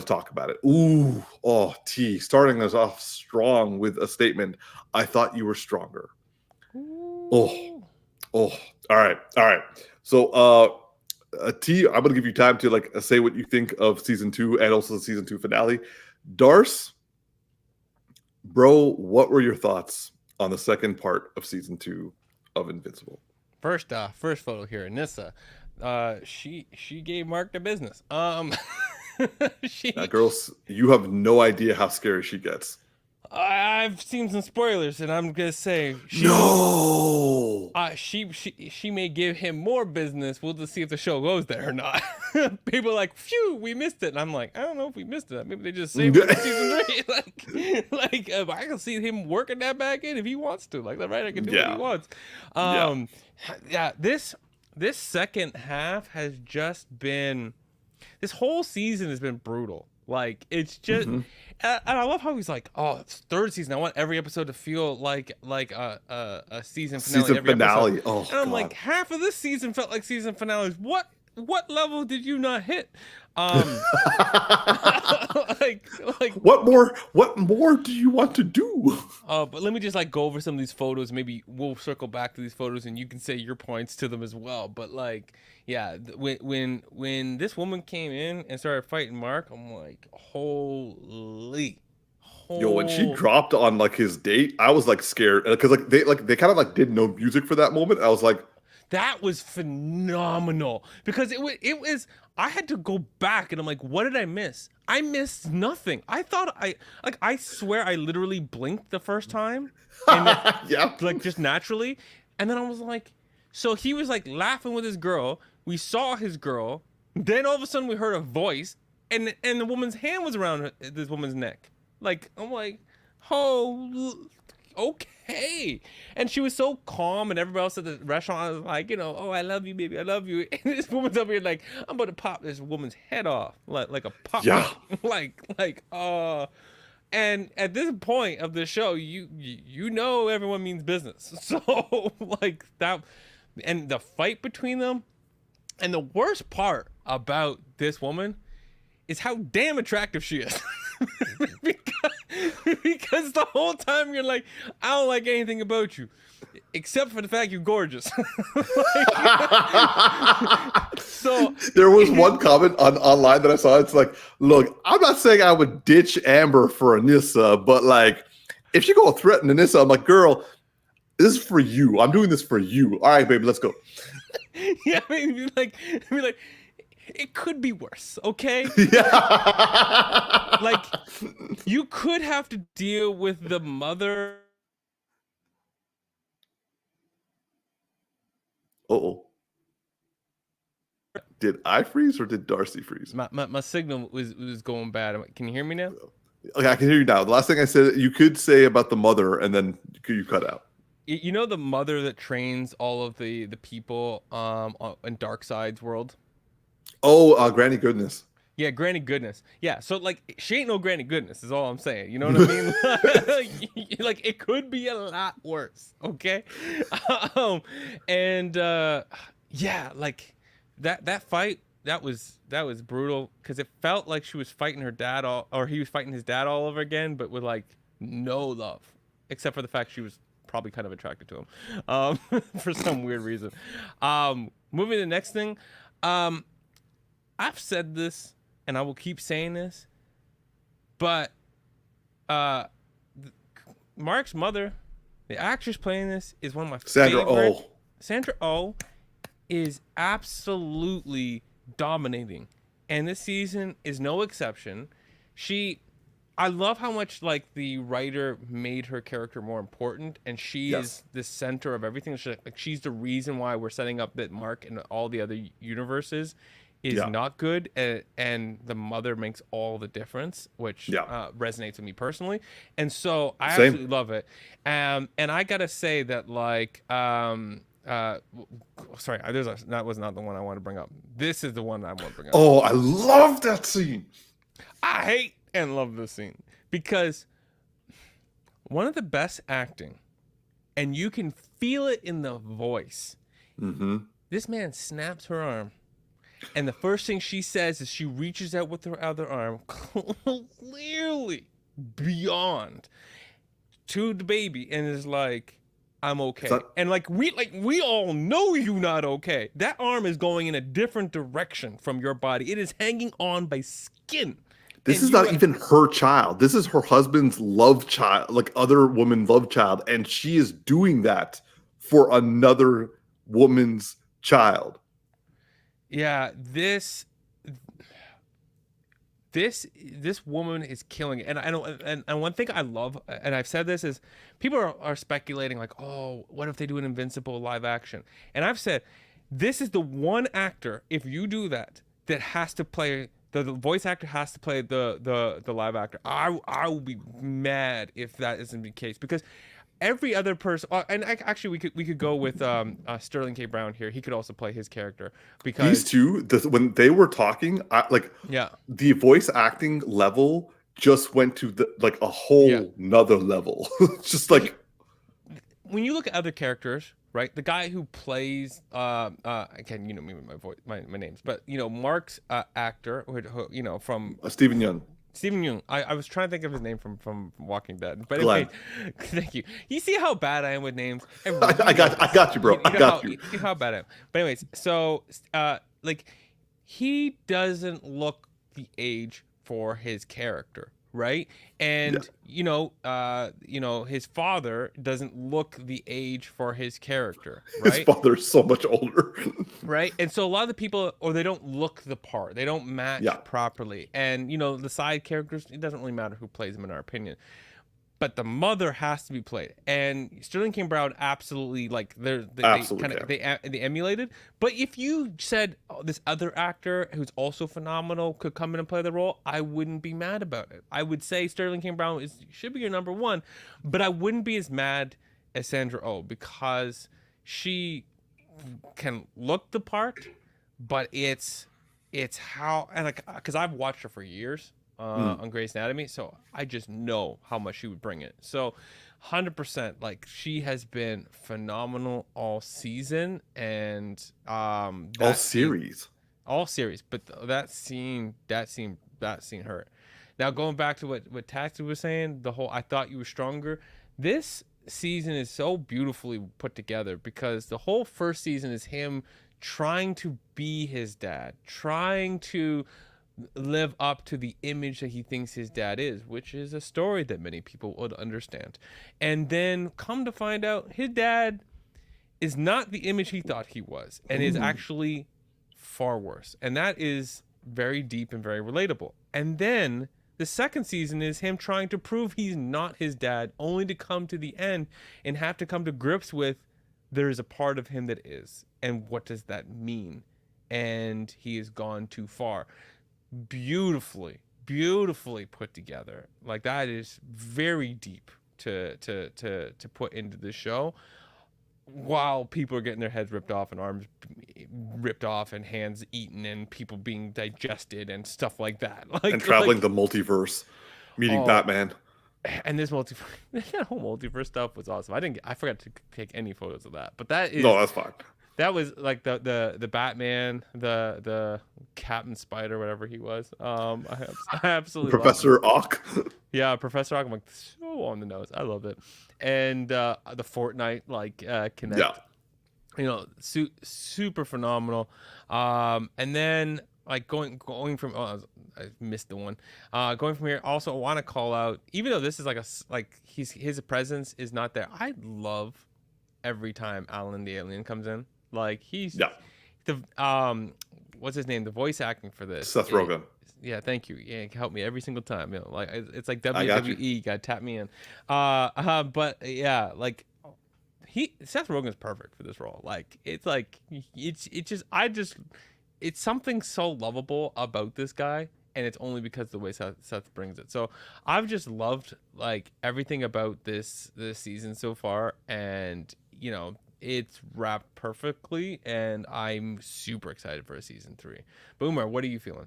talk about it. T, starting us off strong with a statement. I thought you were stronger. All right. So, T, I'm gonna give you time to say what you think of Season 2 and also the Season 2 finale. Darce, bro, what were your thoughts on the second part of Season 2 of Invincible? First photo here, Nissa. She gave Mark the business. Girls, you have no idea how scary she gets. I've seen some spoilers, and I'm gonna say she may give him more business. We'll just see if the show goes there or not. People are like, phew, we missed it, and I'm like, I don't know if we missed it. Maybe they just saved it for Season 3. I can see him working that back in if he wants to. Like the writer can do what he wants. This second half has just been. This whole season has been brutal. Like it's just. And I love how he's like, oh, it's third season. I want every episode to feel like a season finale. Season finale. Oh, and I'm like, half of this season felt like season finales. What what level did you not hit? like like what more do you want to do? but let me just like go over some of these photos. Maybe we'll circle back to these photos and you can say your points to them as well. But like, yeah, when this woman came in and started fighting Mark, I'm like, holy. Yo, when she dropped on like his date, I was like scared because they kind of like did no music for that moment. I was like, that was phenomenal because it was I had to go back and I'm like, what did I miss? I missed nothing. I thought I swear I literally blinked the first time, and yeah, like just naturally, and then I was like, so he was like laughing with his girl. We saw his girl. Then all of a sudden we heard a voice, and the woman's hand was around this woman's neck. Like, I'm like, oh, okay. And she was so calm, and everybody else at the restaurant was like, oh, I love you, baby, I love you. And this woman's over here like, I'm about to pop this woman's head off, like a pop. Yeah. And at this point of the show, you know everyone means business. So like that, and the fight between them, and the worst part about this woman is how damn attractive she is. because the whole time you're like, I don't like anything about you except for the fact you're gorgeous. So there was one comment online that I saw. It's like, look, I'm not saying I would ditch Amber for Anissa, but like, if you go threaten Anissa, I'm like, girl, this is for you. I'm doing this for you. All right, baby, let's go. Yeah, I mean, like, it could be worse, okay? Yeah. Like, you could have to deal with the mother. Uh-oh. Did I freeze or did Darcy freeze? My signal was going bad. Can you hear me now? Okay, I can hear you now. The last thing I said, you could say about the mother, and then you cut out. You know the mother that trains all of the people in Darkseid's world? Oh, Granny Goodness. Yeah, Granny Goodness. Yeah, so like she ain't no Granny Goodness is all I'm saying. You know what I mean? Like it could be a lot worse, okay? Yeah, like that fight that was brutal because it felt like she was fighting her dad or he was fighting his dad all over again, but with like no love, except for the fact she was probably kind of attracted to him for some weird reason. Moving to the next thing. I've said this and I will keep saying this, but Mark's mother, the actress playing this, is one of my Sandra favorite. Oh. Sandra Oh is absolutely dominating, and this season is no exception. I love how much like the writer made her character more important, and she is the center of everything. She's the reason why we're setting up that Mark and all the other universes is not good, and the mother makes all the difference, which resonates with me personally, and so I absolutely love it. And I gotta say that like that was not the one I want to bring up. This is the one I want to bring up. Oh, I love that scene. I hate and love this scene because one of the best acting, and you can feel it in the voice. Mm-hmm. This man snaps her arm, and the first thing she says is she reaches out with her other arm, clearly beyond, to the baby, and is like, I'm okay. And we all know you not okay. That arm is going in a different direction from your body. It is hanging on by skin. This is not even her child. This is her husband's love child, like other woman's love child. And she is doing that for another woman's child. Yeah, this woman is killing it. And I know, and one thing I love, and I've said this, is people are speculating like, oh, what if they do an Invincible live action? And I've said, this is the one actor, if you do that has to play, the voice actor has to play the live actor. I will be mad if that isn't the case, because every other person, and actually we could go with Sterling K. Brown here. He could also play his character, because these two, when they were talking, the voice acting level just went to a whole nother level. Just like when you look at other characters right? The guy who plays again, you know me with my voice, my names, but you know Mark's actor, you know from Stephen Young. Stephen Yeun. I was trying to think of his name from Walking Dead, but Glenn. anyway, thank you. You see how bad I am with names. I got you, bro. I got you. You know how bad I am. But anyways, so like he doesn't look the age for his character, right? And you know, his father doesn't look the age for his character, right? His father's so much older. Right. And so a lot of the people, or they don't look the part, they don't match properly. And you know, the side characters, it doesn't really matter who plays them in our opinion, but the mother has to be played. And Sterling K. Brown absolutely, like they emulated. But if you said this other actor who's also phenomenal could come in and play the role, I wouldn't be mad about it. I would say Sterling K. Brown should be your number one, but I wouldn't be as mad as Sandra Oh, because she can look the part, but it's how, and like, because I've watched her for years on Grey's Anatomy, so I just know how much she would bring it. So 100%, like, she has been phenomenal all season, and all series, but that scene hurt. Now going back to what Tactix was saying, the whole I thought you were stronger, this season is so beautifully put together, because the whole first season is him trying to be his dad, trying to live up to the image that he thinks his dad is, which is a story that many people would understand. And then come to find out his dad is not the image he thought he was, and is actually far worse. And that is very deep and very relatable. And then the second season is him trying to prove he's not his dad, only to come to the end and have to come to grips with there is a part of him that is. And what does that mean? And he has gone too far. Beautifully put together. Like, that is very deep to put into the show, while people are getting their heads ripped off and arms ripped off and hands eaten and people being digested and stuff like that. Like, and traveling the multiverse, meeting Batman. And this whole multiverse stuff was awesome. I forgot to take any photos of that, but that is, no, that's fine. That was like the Batman, the Captain Spider, whatever he was. I absolutely Professor Ock. Yeah, Professor Ock. I'm like, so on the nose. I love it. And the Fortnite connect. Yeah. You know, super phenomenal. And then like going from I missed the one. Going from here, also want to call out, even though this is his presence is not there, I love every time Alan the Alien comes in. Like, he's the what's his name? The voice acting for this. Seth Rogen. Yeah, thank you. Yeah, help me every single time. You know, like, it's like WWE. Got to tap me in. But yeah, like, Seth Rogen's perfect for this role. Like, it's something so lovable about this guy, and it's only because of the way Seth brings it. So I've just loved like everything about this season so far, and you know, it's wrapped perfectly, and I'm super excited for a season 3. But Umar, what are you feeling?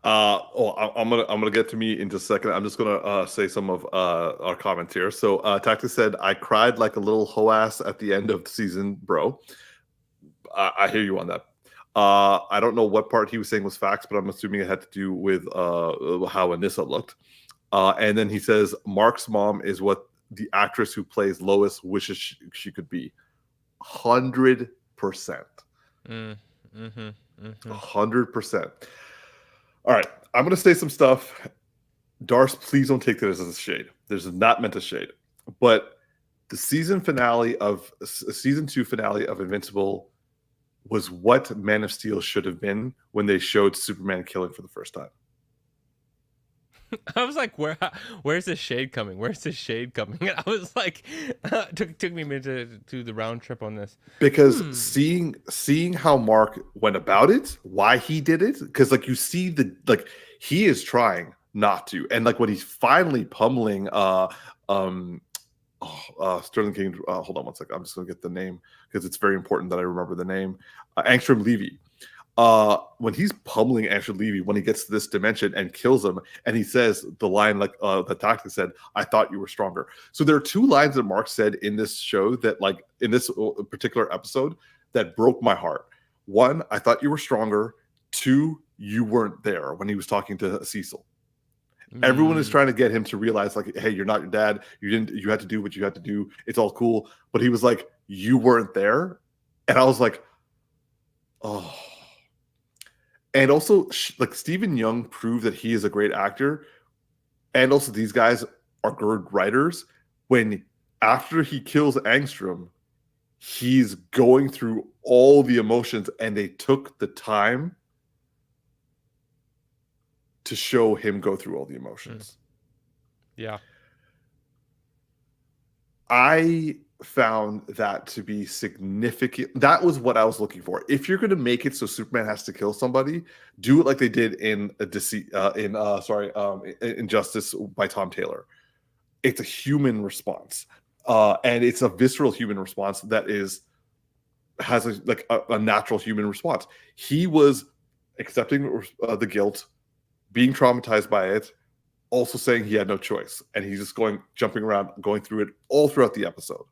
I'm gonna get to me in just a second. I'm just gonna say some of our comments here. So Tactix said, I cried like a little hoe-ass at the end of the season, bro. I hear you on that. I don't know what part he was saying was facts, but I'm assuming it had to do with how Anissa looked. And then he says, Mark's mom is what the actress who plays Lois wishes she could be. 100%. 100%. All right, I'm going to say some stuff. Darce, please don't take this as a shade. This is not meant to shade. But the season 2 finale of Invincible was what Man of Steel should have been when they showed Superman killing for the first time. I was like, where's the shade coming? Where's the shade coming? And I was like, took me a minute to the round trip on this. Because seeing how Mark went about it, why he did it, because like you see he is trying not to, and like when he's finally pummeling Sterling King. Hold on one second. I'm just gonna get the name because it's very important that I remember the name. Angstrom Levy. when he's pummeling Angstrom Levy when he gets to this dimension and kills him, and he says the line like the Tactix said, "I thought you were stronger." So there are two lines that Mark said in this show that, like, in this particular episode, that broke my heart. One, I thought you were stronger. Two, you weren't there when he was talking to Cecil. Everyone is trying to get him to realize, like, hey, you're not your dad. You had to do what you had to do. It's all cool. But he was like, you weren't there. And I was like, oh. And also, like, Stephen Young proved that he is a great actor. And also, these guys are good writers. When after he kills Angstrom, he's going through all the emotions, and they took the time to show him go through all the emotions. Yeah. I found that to be significant. That was what I was looking for. If you're going to make it so Superman has to kill somebody, do it like they did in Injustice by Tom Taylor. It's a human response, and it's a visceral human response that has a natural human response. He was accepting the guilt, being traumatized by it, also saying he had no choice, and he's just jumping around, going through it all throughout the episode.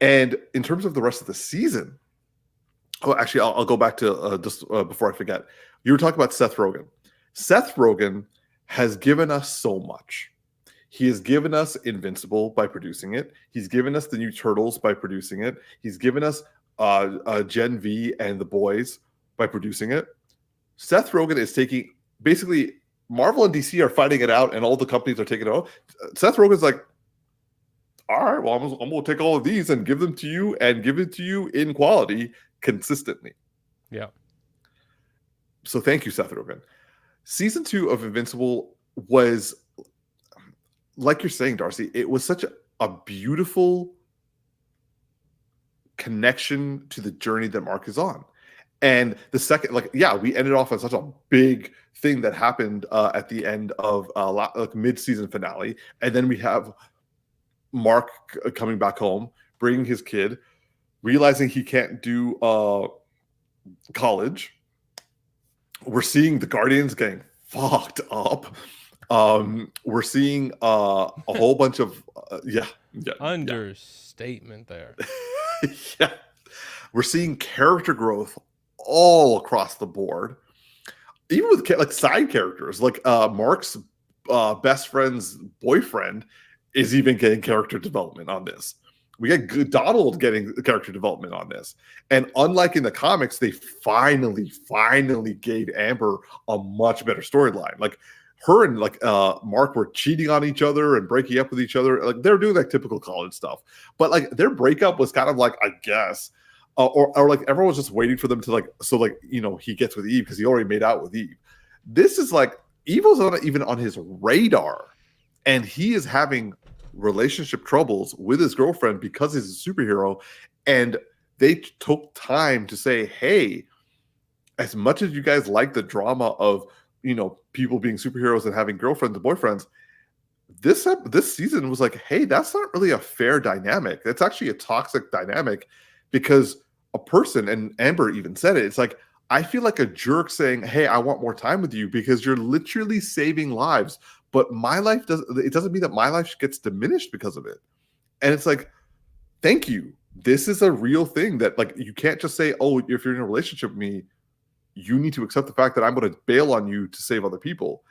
And in terms of the rest of the season, actually, I'll go back to just before I forget. You were talking about Seth Rogen. Seth Rogen has given us so much. He has given us Invincible by producing it. He's given us the new Turtles by producing it. He's given us Gen V and The Boys by producing it. Seth Rogen is taking, basically, Marvel and DC are fighting it out, and all the companies are taking it out. Seth Rogen's like, all right, well, I'm going to take all of these and give them to you, and give it to you in quality consistently. Yeah. So thank you, Seth Rogen. Season 2 of Invincible was, like you're saying, Darcy, it was such a beautiful connection to the journey that Mark is on. And the second, we ended off on such a big thing that happened at the end of mid-season finale. And then we have Mark coming back home, bringing his kid, realizing he can't do college. We're seeing the Guardians getting fucked up. We're seeing a whole bunch of understatement there. Yeah. We're seeing character growth all across the board, even with like side characters. Like Mark's best friend's boyfriend is even getting character development on this. We get Donald getting character development on this. And unlike in the comics, they finally gave Amber a much better storyline. Like, her and Mark were cheating on each other and breaking up with each other. Like, they're doing like typical college stuff, but like their breakup was kind of like, I guess, or like everyone was just waiting for them to he gets with Eve because he already made out with Eve. This is like Evil's not even on his radar, and he is having relationship troubles with his girlfriend because he's a superhero. And they took time to say, hey, as much as you guys like the drama of people being superheroes and having girlfriends and boyfriends, this season was like, hey, that's not really a fair dynamic. That's actually a toxic dynamic, because a person, and Amber even said it, it's like, I feel like a jerk saying, hey, I want more time with you because you're literally saving lives, but my life doesn't mean that my life gets diminished because of it. And it's like, thank you. This is a real thing that, like, you can't just say, oh, if you're in a relationship with me, you need to accept the fact that I'm going to bail on you to save other people.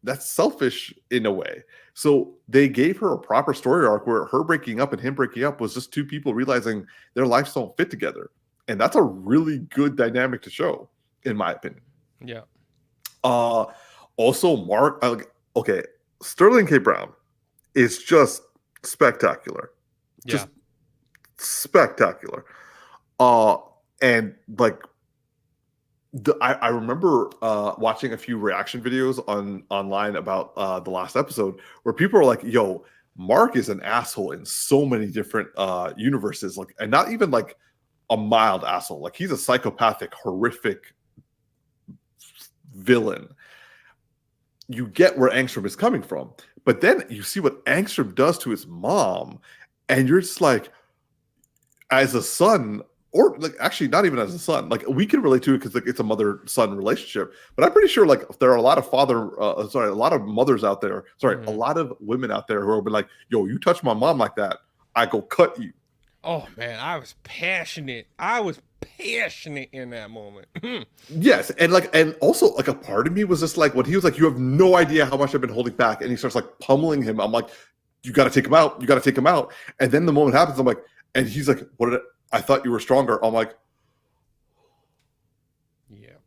That's selfish in a way. So they gave her a proper story arc where her breaking up and him breaking up was just two people realizing their lives don't fit together. And that's a really good dynamic to show, in my opinion. Yeah. Also, Mark, Sterling K. Brown is just spectacular. Just spectacular. And like, I remember watching a few reaction videos online about the last episode where people are like, yo, Mark is an asshole in so many different universes, like, and not even like a mild asshole. Like, he's a psychopathic, horrific villain. You get where Angstrom is coming from, but then you see what Angstrom does to his mom, and you're just like, as a son, or like actually not even as a son. Like we can relate to it because like it's a mother-son relationship. But I'm pretty sure like there are a lot of a lot of mothers out there. A lot of women out there who are like, "Yo, you touch my mom like that, I go cut you." Oh man, I was passionate. In that moment. Yes, and also like a part of me was just like when he was like, "You have no idea how much I've been holding back," and he starts like pummeling him. I'm like, "You got to take him out. You got to take him out." And then the moment happens, I'm like, and he's like, "What did I thought you were stronger?" I'm like, yeah.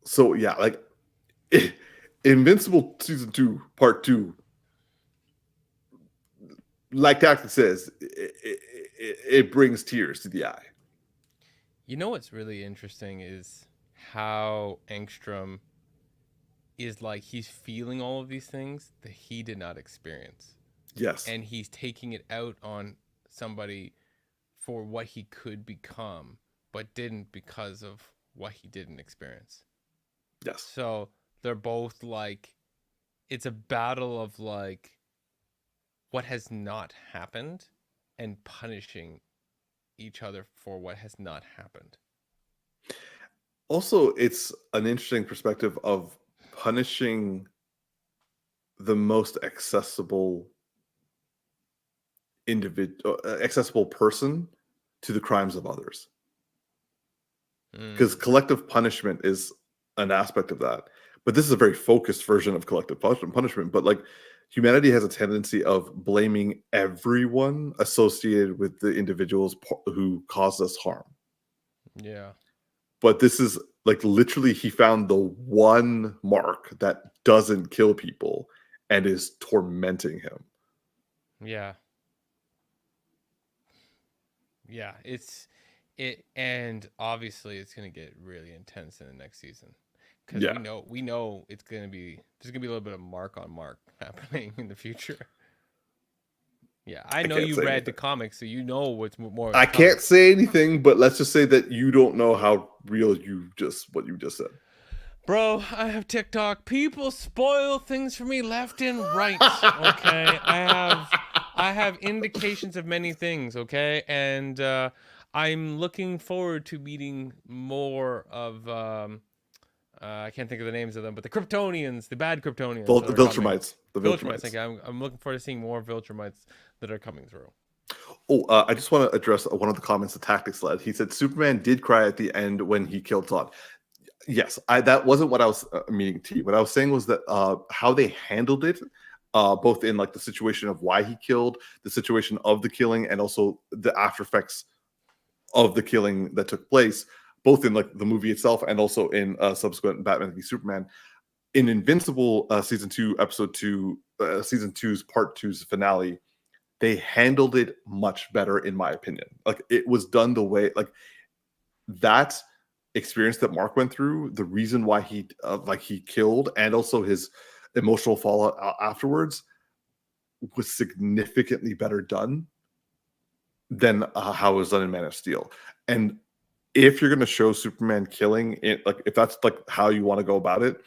So yeah, like Invincible season 2, part 2. Like Tactix says, it brings tears to the eye. You know what's really interesting is how Engstrom is like he's feeling all of these things that he did not experience. Yes. And he's taking it out on somebody for what he could become, but didn't because of what he didn't experience. Yes. So they're both like, it's a battle of like what has not happened and punishing each other for what has not happened. Also, it's an interesting perspective of punishing the most accessible accessible person to the crimes of others. Because collective punishment is an aspect of that. But this is a very focused version of collective punishment. But like humanity has a tendency of blaming everyone associated with the individuals who caused us harm. Yeah. But this is like literally he found the one mark that doesn't kill people and is tormenting him. Yeah. Yeah, and obviously it's going to get really intense in the next season. Cuz we know there's going to be a little bit of mark on mark happening in the future. Yeah, I know you read the comics, so you know what's more. I can't say anything, but let's just say that you don't know how real what you just said. Bro, I have TikTok. People spoil things for me left and right. Okay, I have indications of many things. Okay, and I'm looking forward to meeting more of. I can't think of the names of them, but the Kryptonians, the bad Kryptonians, the Viltrumites. The Viltrumites. Like, I'm looking forward to seeing more Viltrumites that are coming through. Oh, I just want to address one of the comments that Tactix led. He said Superman did cry at the end when he killed Zod. Yes, that wasn't what I was meaning to you. What I was saying was that how they handled it, both in like the situation of why he killed, the situation of the killing, and also the after effects of the killing that took place, both in like the movie itself and also in subsequent Batman v Superman. In Invincible season 2, episode 2, season 2's part 2's finale, they handled it much better, in my opinion. Like it was done the way like that experience that Mark went through, the reason why he killed, and also his emotional fallout afterwards was significantly better done than how it was done in Man of Steel. And if you're going to show Superman killing it, like if that's like how you want to go about it,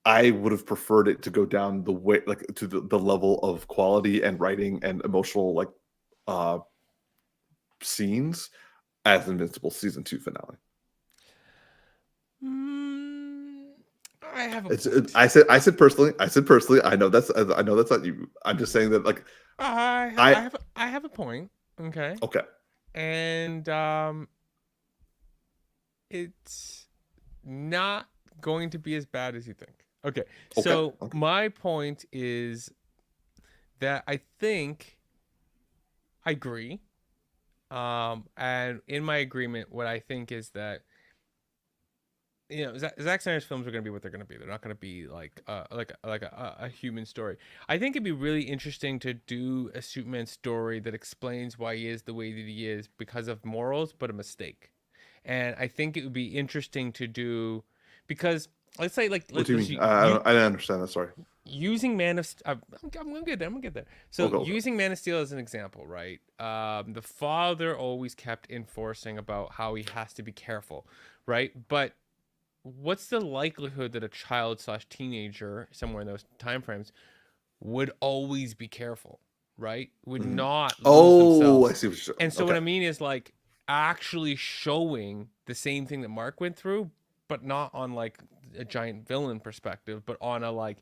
I would have preferred it to go down the way, like to the level of quality and writing and emotional like scenes as Invincible season 2 finale. I have a point. I said personally. I know that's not you. I'm just saying that like I have a point. Okay. Okay. And it's not going to be as bad as you think. Okay. So my point is that I think I agree. And in my agreement, what I think is that, you know, Zack Snyder's films are going to be what they're going to be. They're not going to be like a human story. I think it'd be really interesting to do a Superman story that explains why he is the way that he is because of morals, but a mistake. And I think it would be interesting to do because let's say like what do you mean? I didn't understand that. Sorry. Using Man of I'm gonna get there. So using Man of Steel as an example, right? The father always kept enforcing about how he has to be careful, right? But what's the likelihood that a child / teenager somewhere in those time frames would always be careful, right? Would Mhm. not lose Oh, themselves. I see what you're And so what okay. I mean is like actually showing the same thing that Mark went through, but not on like a giant villain perspective, but on a like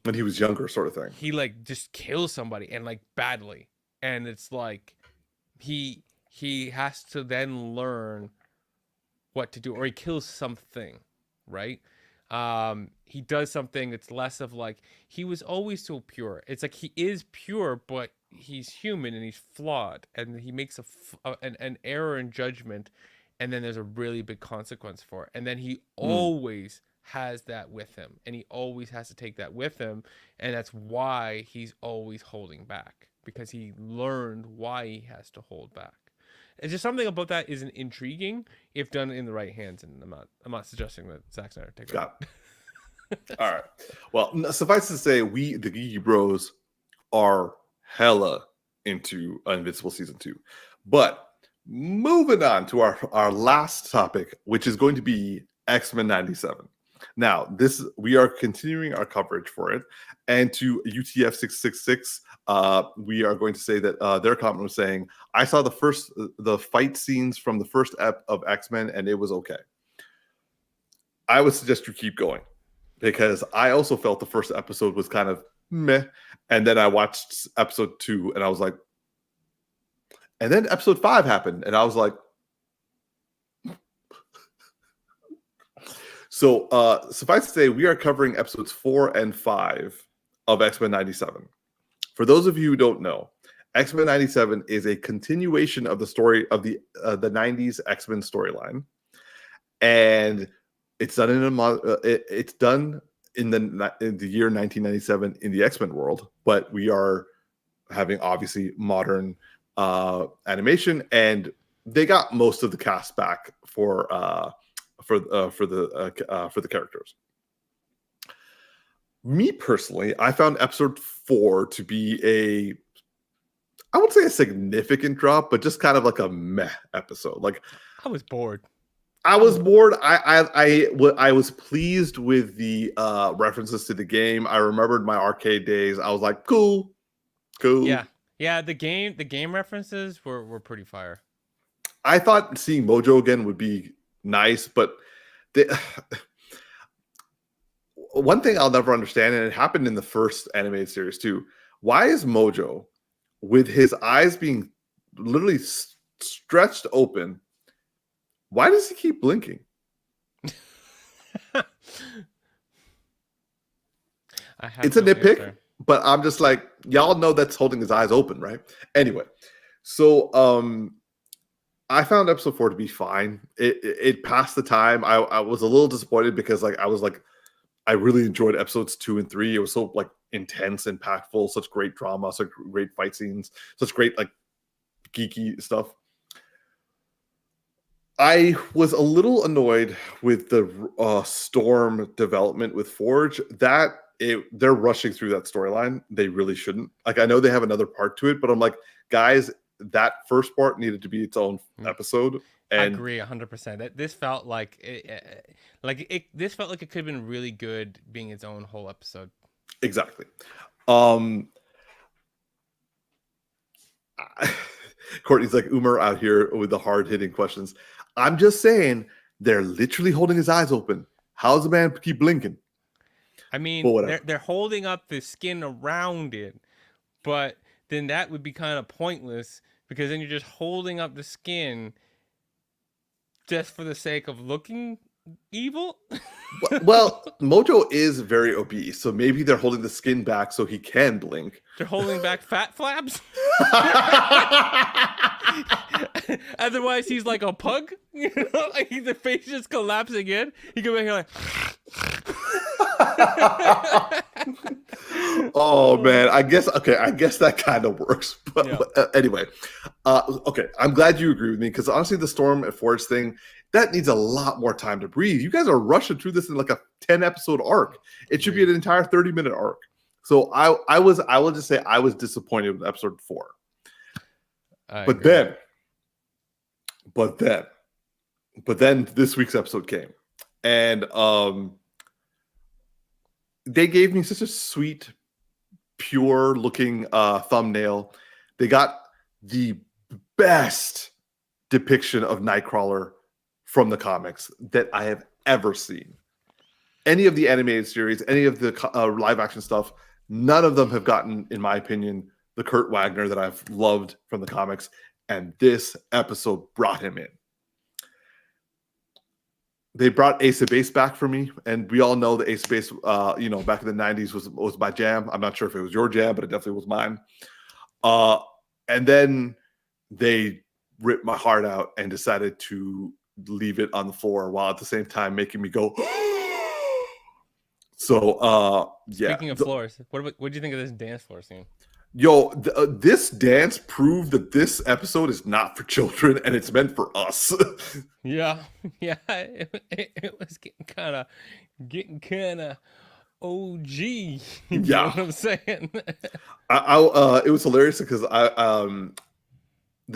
When he was younger, sort of thing. he like just kills somebody and like badly. And it's like he has to then learn what to do, or he kills something, right? He does something that's less of like he was always so pure. It's like he is pure, but he's human and he's flawed, and he makes an error in judgment, and then there's a really big consequence for it. And then he always has that with him, and he always has to take that with him, and that's why he's always holding back, because he learned why he has to hold back. It's just something about that isn't intriguing if done in the right hands, and I'm not suggesting that Zack Snyder take it. Got it. All right. Well, suffice to say, we, the Geeky Bros, are hella into Invincible Season 2. But moving on to our last topic, which is going to be X-Men 97. Now, we are continuing our coverage for it. And to UTF 666, we are going to say that their comment was saying, I saw the fight scenes from the first ep of X-Men, and it was okay. I would suggest you keep going, because I also felt the first episode was kind of meh. And then I watched episode 2 and I was like, and then episode 5 happened and I was like, so suffice to say, we are covering episodes 4 and 5 of X-Men 97. For those of you who don't know, X-Men 97 is a continuation of the story of the 90s X-Men storyline. And it's done it's done in the year 1997 in the X-Men world, but we are having obviously modern animation, and they got most of the cast back for the characters. Me personally, I found episode 4 to be I would say a significant drop, but just kind of like a meh episode. Like, I was bored. I was bored. I was pleased with the references to the game. I remembered my arcade days. I was like, cool. Yeah. The game references were pretty fire. I thought seeing Mojo again would be nice, but one thing I'll never understand, and it happened in the first animated series too. Why is Mojo, with his eyes being literally stretched open, why does he keep blinking? It's a nitpick, but I'm just like, y'all know that's holding his eyes open, right? Anyway, so I found episode 4 to be fine. It passed the time. I was a little disappointed because I really enjoyed episodes 2 and 3. It was so like intense, impactful, such great drama, such great fight scenes, such great like geeky stuff. I was a little annoyed with the Storm development with Forge. They're rushing through that storyline. They really shouldn't. Like, I know they have another part to it, but I'm like, guys, that first part needed to be its own episode. And I agree 100%. This felt like this felt like it could have been really good being its own whole episode. Exactly. Courtney's like, Umar out here with the hard-hitting questions. I'm just saying, they're literally holding his eyes open. How's the man keep blinking? I mean, they're holding up the skin around it, but then that would be kind of pointless, because then you're just holding up the skin just for the sake of looking evil. Well, Mojo is very obese, so maybe they're holding the skin back so he can blink. They're holding back fat flaps. Otherwise, he's like a pug. You know, like the face just collapsing in. He go back here like. Oh man, I guess that kind of works. But yeah. Anyway, okay, I'm glad you agree with me, because honestly, the Storm and Forge thing, that needs a lot more time to breathe. You guys are rushing through this in like a 10 episode arc. It should be an entire 30-minute arc. So I will just say I was disappointed with episode 4. But then this week's episode came, and they gave me such a sweet pure looking thumbnail. They got the best depiction of Nightcrawler from the comics that I have ever seen. Any of the animated series, any of the live action stuff, none of them have gotten, in my opinion, the Kurt Wagner that I've loved from the comics. And this episode brought him in. They brought Ace of Base back for me, and we all know that Ace of Base, back in the 90s was my jam. I'm not sure if it was your jam, but it definitely was mine. And then they ripped my heart out and decided to leave it on the floor while at the same time making me go. So, yeah. Speaking of floors, what do you think of this dance floor scene? Yo, this dance proved that this episode is not for children and it's meant for us. Yeah, it was getting kind of OG. You know what I'm saying? It was hilarious because the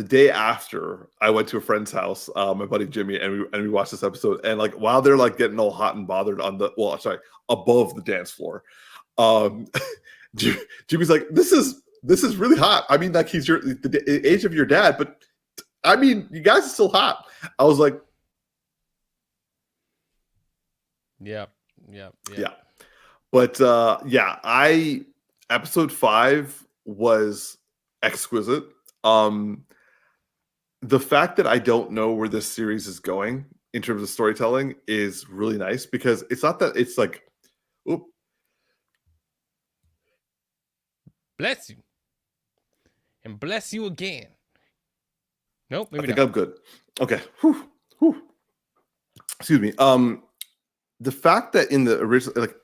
day after I went to a friend's house, my buddy Jimmy, and we watched this episode, and like while they're like getting all hot and bothered above the dance floor, Jimmy's like, this is really hot. I mean, like he's the age of your dad, but I mean, you guys are still hot. I was like, yeah. But episode 5 was exquisite. The fact that I don't know where this series is going in terms of storytelling is really nice, because it's not that it's like, oop. Bless you. And bless you again. Nope, maybe I think not. I'm good. Okay. Whew. Excuse me. The fact that in the original, like,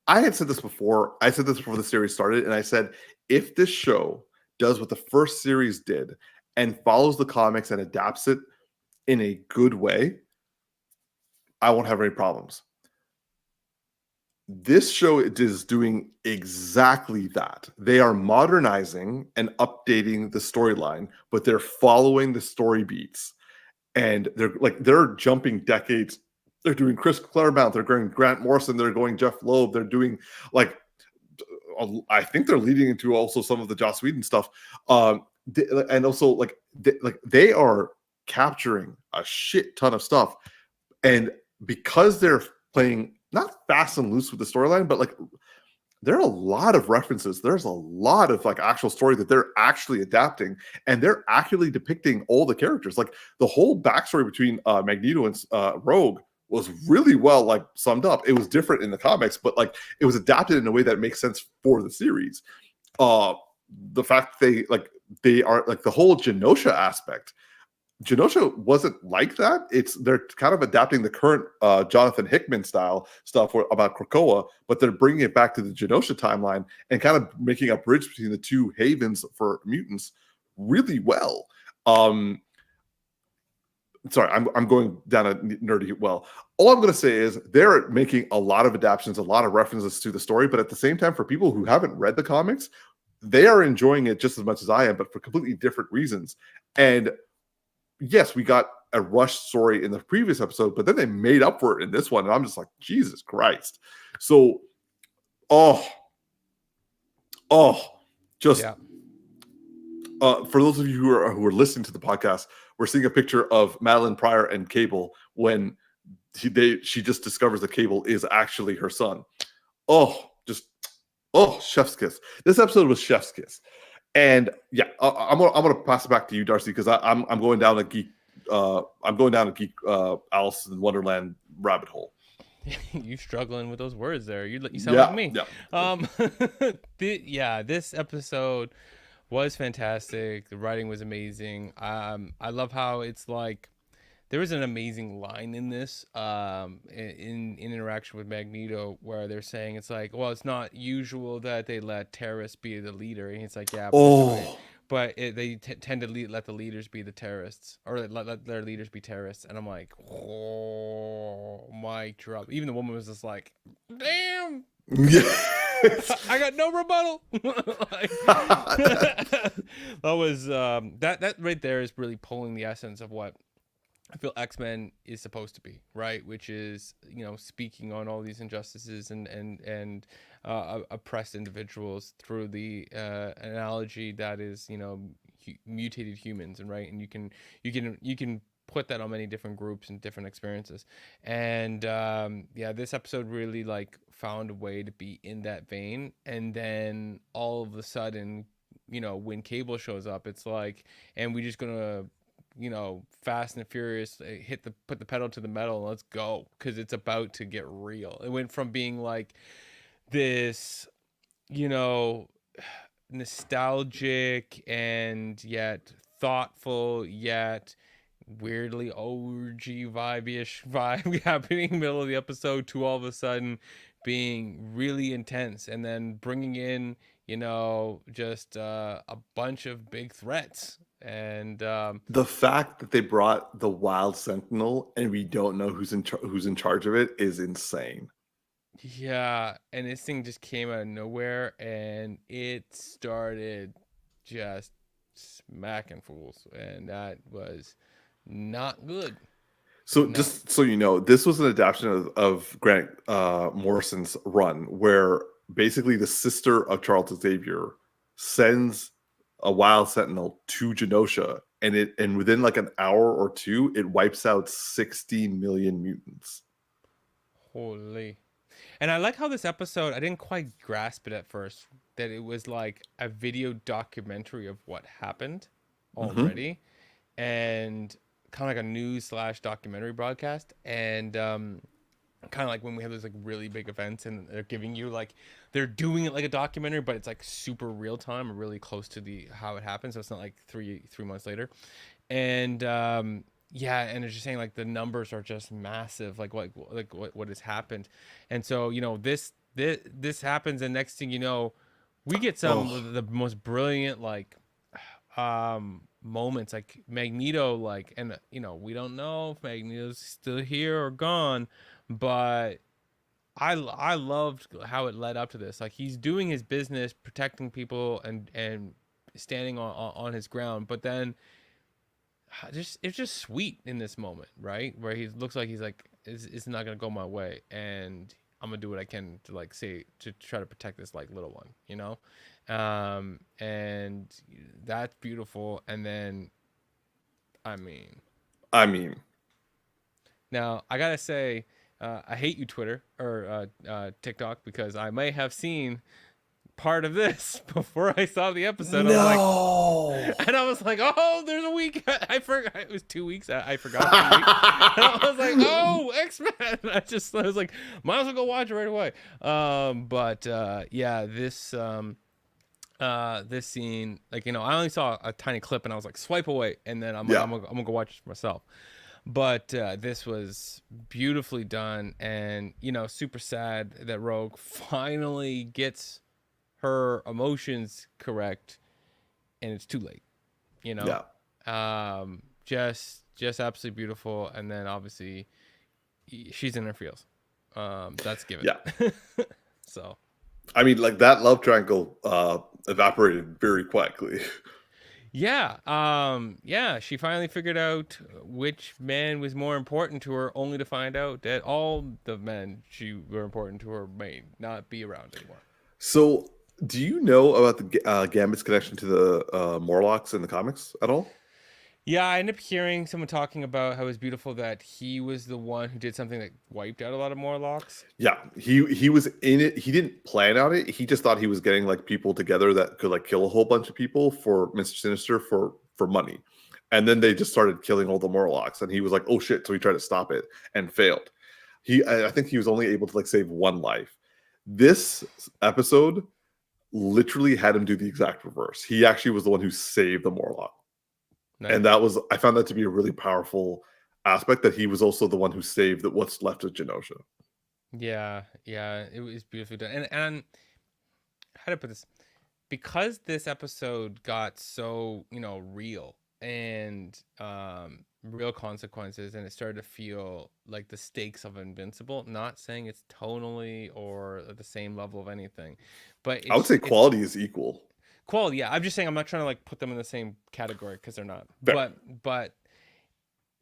I had said this before. I said this before the series started, and I said, if this show does what the first series did and follows the comics and adapts it in a good way, I won't have any problems. This show is doing exactly that. They are modernizing and updating the storyline, but they're following the story beats. And they're jumping decades. They're doing Chris Claremont, they're going Grant Morrison, they're going Jeff Loeb, they're doing I think they're leading into also some of the Joss Whedon stuff. And also they are capturing a shit ton of stuff. And because they're playing not fast and loose with the storyline, but like there are a lot of references. There's a lot of like actual story that they're actually adapting, and they're accurately depicting all the characters. Like the whole backstory between Magneto and Rogue was really well like summed up. It was different in the comics, but like it was adapted in a way that makes sense for the series. The fact they are like the whole Genosha aspect. Genosha wasn't like that. They're kind of adapting the current Jonathan Hickman style stuff about Krakoa, but they're bringing it back to the Genosha timeline and kind of making a bridge between the two havens for mutants really well. Sorry, I'm going down a nerdy well. All I'm going to say is they're making a lot of adaptations, a lot of references to the story, but at the same time, for people who haven't read the comics, they are enjoying it just as much as I am, but for completely different reasons. And yes, we got a rushed story in the previous episode, but then they made up for it in this one, and I'm just like, Jesus Christ. So, for those of you who are listening to the podcast, we're seeing a picture of Madeline Pryor and Cable when she just discovers that Cable is actually her son. Chef's kiss. This episode was chef's kiss. And yeah, I'm gonna pass it back to you, Darcy, because I'm going down a geek Alice in Wonderland rabbit hole. You struggling with those words there? You sound like me. Yeah. This episode was fantastic. The writing was amazing. I love how it's like there was an amazing line in this in interaction with Magneto where they're saying it's like, well, it's not usual that they let terrorists be the leader, and it's like, yeah, but they tend to let the leaders be the terrorists, or let their leaders be terrorists. And I'm like, oh, mic drop. Even the woman was just like, damn. Yeah. I got no rebuttal. That was that right there is really pulling the essence of what I feel X-Men is supposed to be, right? Which is, speaking on all these injustices and oppressed individuals through the analogy that is, mutated humans, and right, and you can put that on many different groups and different experiences. And this episode really like found a way to be in that vein. And then all of a sudden, when Cable shows up, it's like, and we just gonna Fast and Furious, put the pedal to the metal and let's go, because it's about to get real. It went from being like this, nostalgic and yet thoughtful, yet weirdly orgy vibe-ish vibe happening in the middle of the episode, to all of a sudden being really intense, and then bringing in just a bunch of big threats. And The fact that they brought the Wild Sentinel and we don't know who's in charge of it is insane. yeah, and this thing just came out of nowhere, and it started just smacking fools, and that was not good. So No. just so you know, this was an adaptation of Grant Morrison's run, where basically the sister of Charles Xavier sends a Wild Sentinel to Genosha, and within like an hour or two, it wipes out 60 million mutants. Holy. And I like how this episode, I didn't quite grasp it at first, that it was like a video documentary of what happened already, and kind of like a news / documentary broadcast. And kind of like when we have those like really big events and they're giving you like, they're doing it like a documentary, but it's like super real time or really close to the how it happened. So it's not like three months later. And and it's just saying like the numbers are just massive, like what has happened. And so this happens, and next thing you know, we get some of the most brilliant like moments, like Magneto, like, and we don't know if Magneto's still here or gone, but I loved how it led up to this. Like, he's doing his business, protecting people and standing on his ground, but then it's just sweet in this moment, right, where he looks like he's like, it's not gonna go my way, and I'm gonna do what I can to like say to try to protect this like little one, and that's beautiful. And then I mean now I gotta say, I hate you, Twitter or TikTok, because I may have seen part of this before I saw the episode. No. I was like, oh, there's a week. I forgot it was 2 weeks. I forgot 2 weeks. And I was like, oh, X-Men. I was like, might as well go watch it right away. This scene, like, I only saw a tiny clip, and I was like, swipe away, and then I'm gonna go watch it myself. But this was beautifully done, and super sad that Rogue finally gets her emotions correct, and it's too late. Just absolutely beautiful. And then obviously she's in her feels. That's given. Yeah. So I mean, like, that love triangle evaporated very quickly. Yeah. She finally figured out which man was more important to her, only to find out that all the men were important to her may not be around anymore. So, do you know about the Gambit's connection to the Morlocks in the comics at all? Yeah, I ended up hearing someone talking about how it was beautiful that he was the one who did something that wiped out a lot of Morlocks. Yeah, he was in it. He didn't plan on it. He just thought he was getting like people together that could like kill a whole bunch of people for Mr. Sinister for money. And then they just started killing all the Morlocks, and he was like, "Oh shit!" So he tried to stop it and failed. I think he was only able to like save one life. This episode literally had him do the exact reverse. He actually was the one who saved the Morlock. Nice. And I found that to be a really powerful aspect, that he was also the one who saved what's left of Genosha. Yeah, it was beautifully done. And how to put this? Because this episode got so, real and real consequences, and it started to feel like the stakes of Invincible, not saying it's tonally or at the same level of anything, but I would say quality is equal. Quality, yeah. I'm just saying, I'm not trying to like put them in the same category, because they're not. Fair. But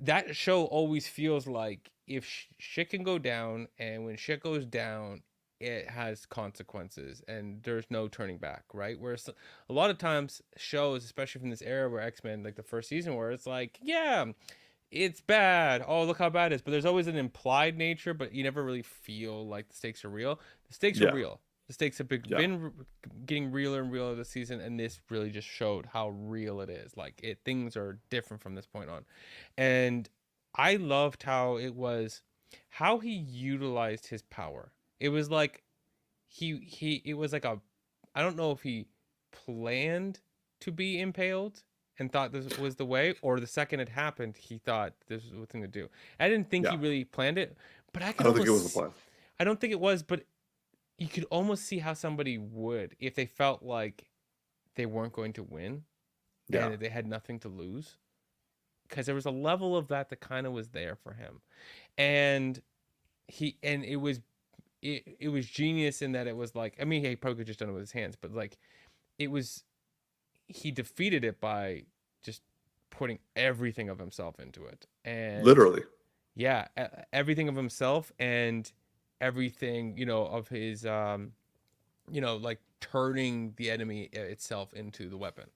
that show always feels like if shit can go down, and when shit goes down, it has consequences and there's no turning back, right? Whereas a lot of times shows, especially from this era where X-Men, like the first season, where it's like, yeah, it's bad. Oh, look how bad it is. But there's always an implied nature, but you never really feel like the stakes are real. The stakes are Yeah, real. The stakes have yeah, been getting realer and realer this season, and this really just showed how real it is. Like things are different from this point on, and I loved how he utilized his power. It was like it was like a, I don't know if he planned to be impaled and thought this was the way, or the second it happened he thought this was the thing to do. I didn't think yeah. he really planned it, but I don't think it was the plan. I don't think it was, but you could almost see how somebody would if they felt like they weren't going to win Yeah, and they had nothing to lose, because there was a level of that kind of was there for him. And it was genius in that it was like, I mean, he probably could have just done it with his hands, but like it was, he defeated it by just putting everything of himself into it. And literally. yeah, everything of himself, and everything, of his like turning the enemy itself into the weapon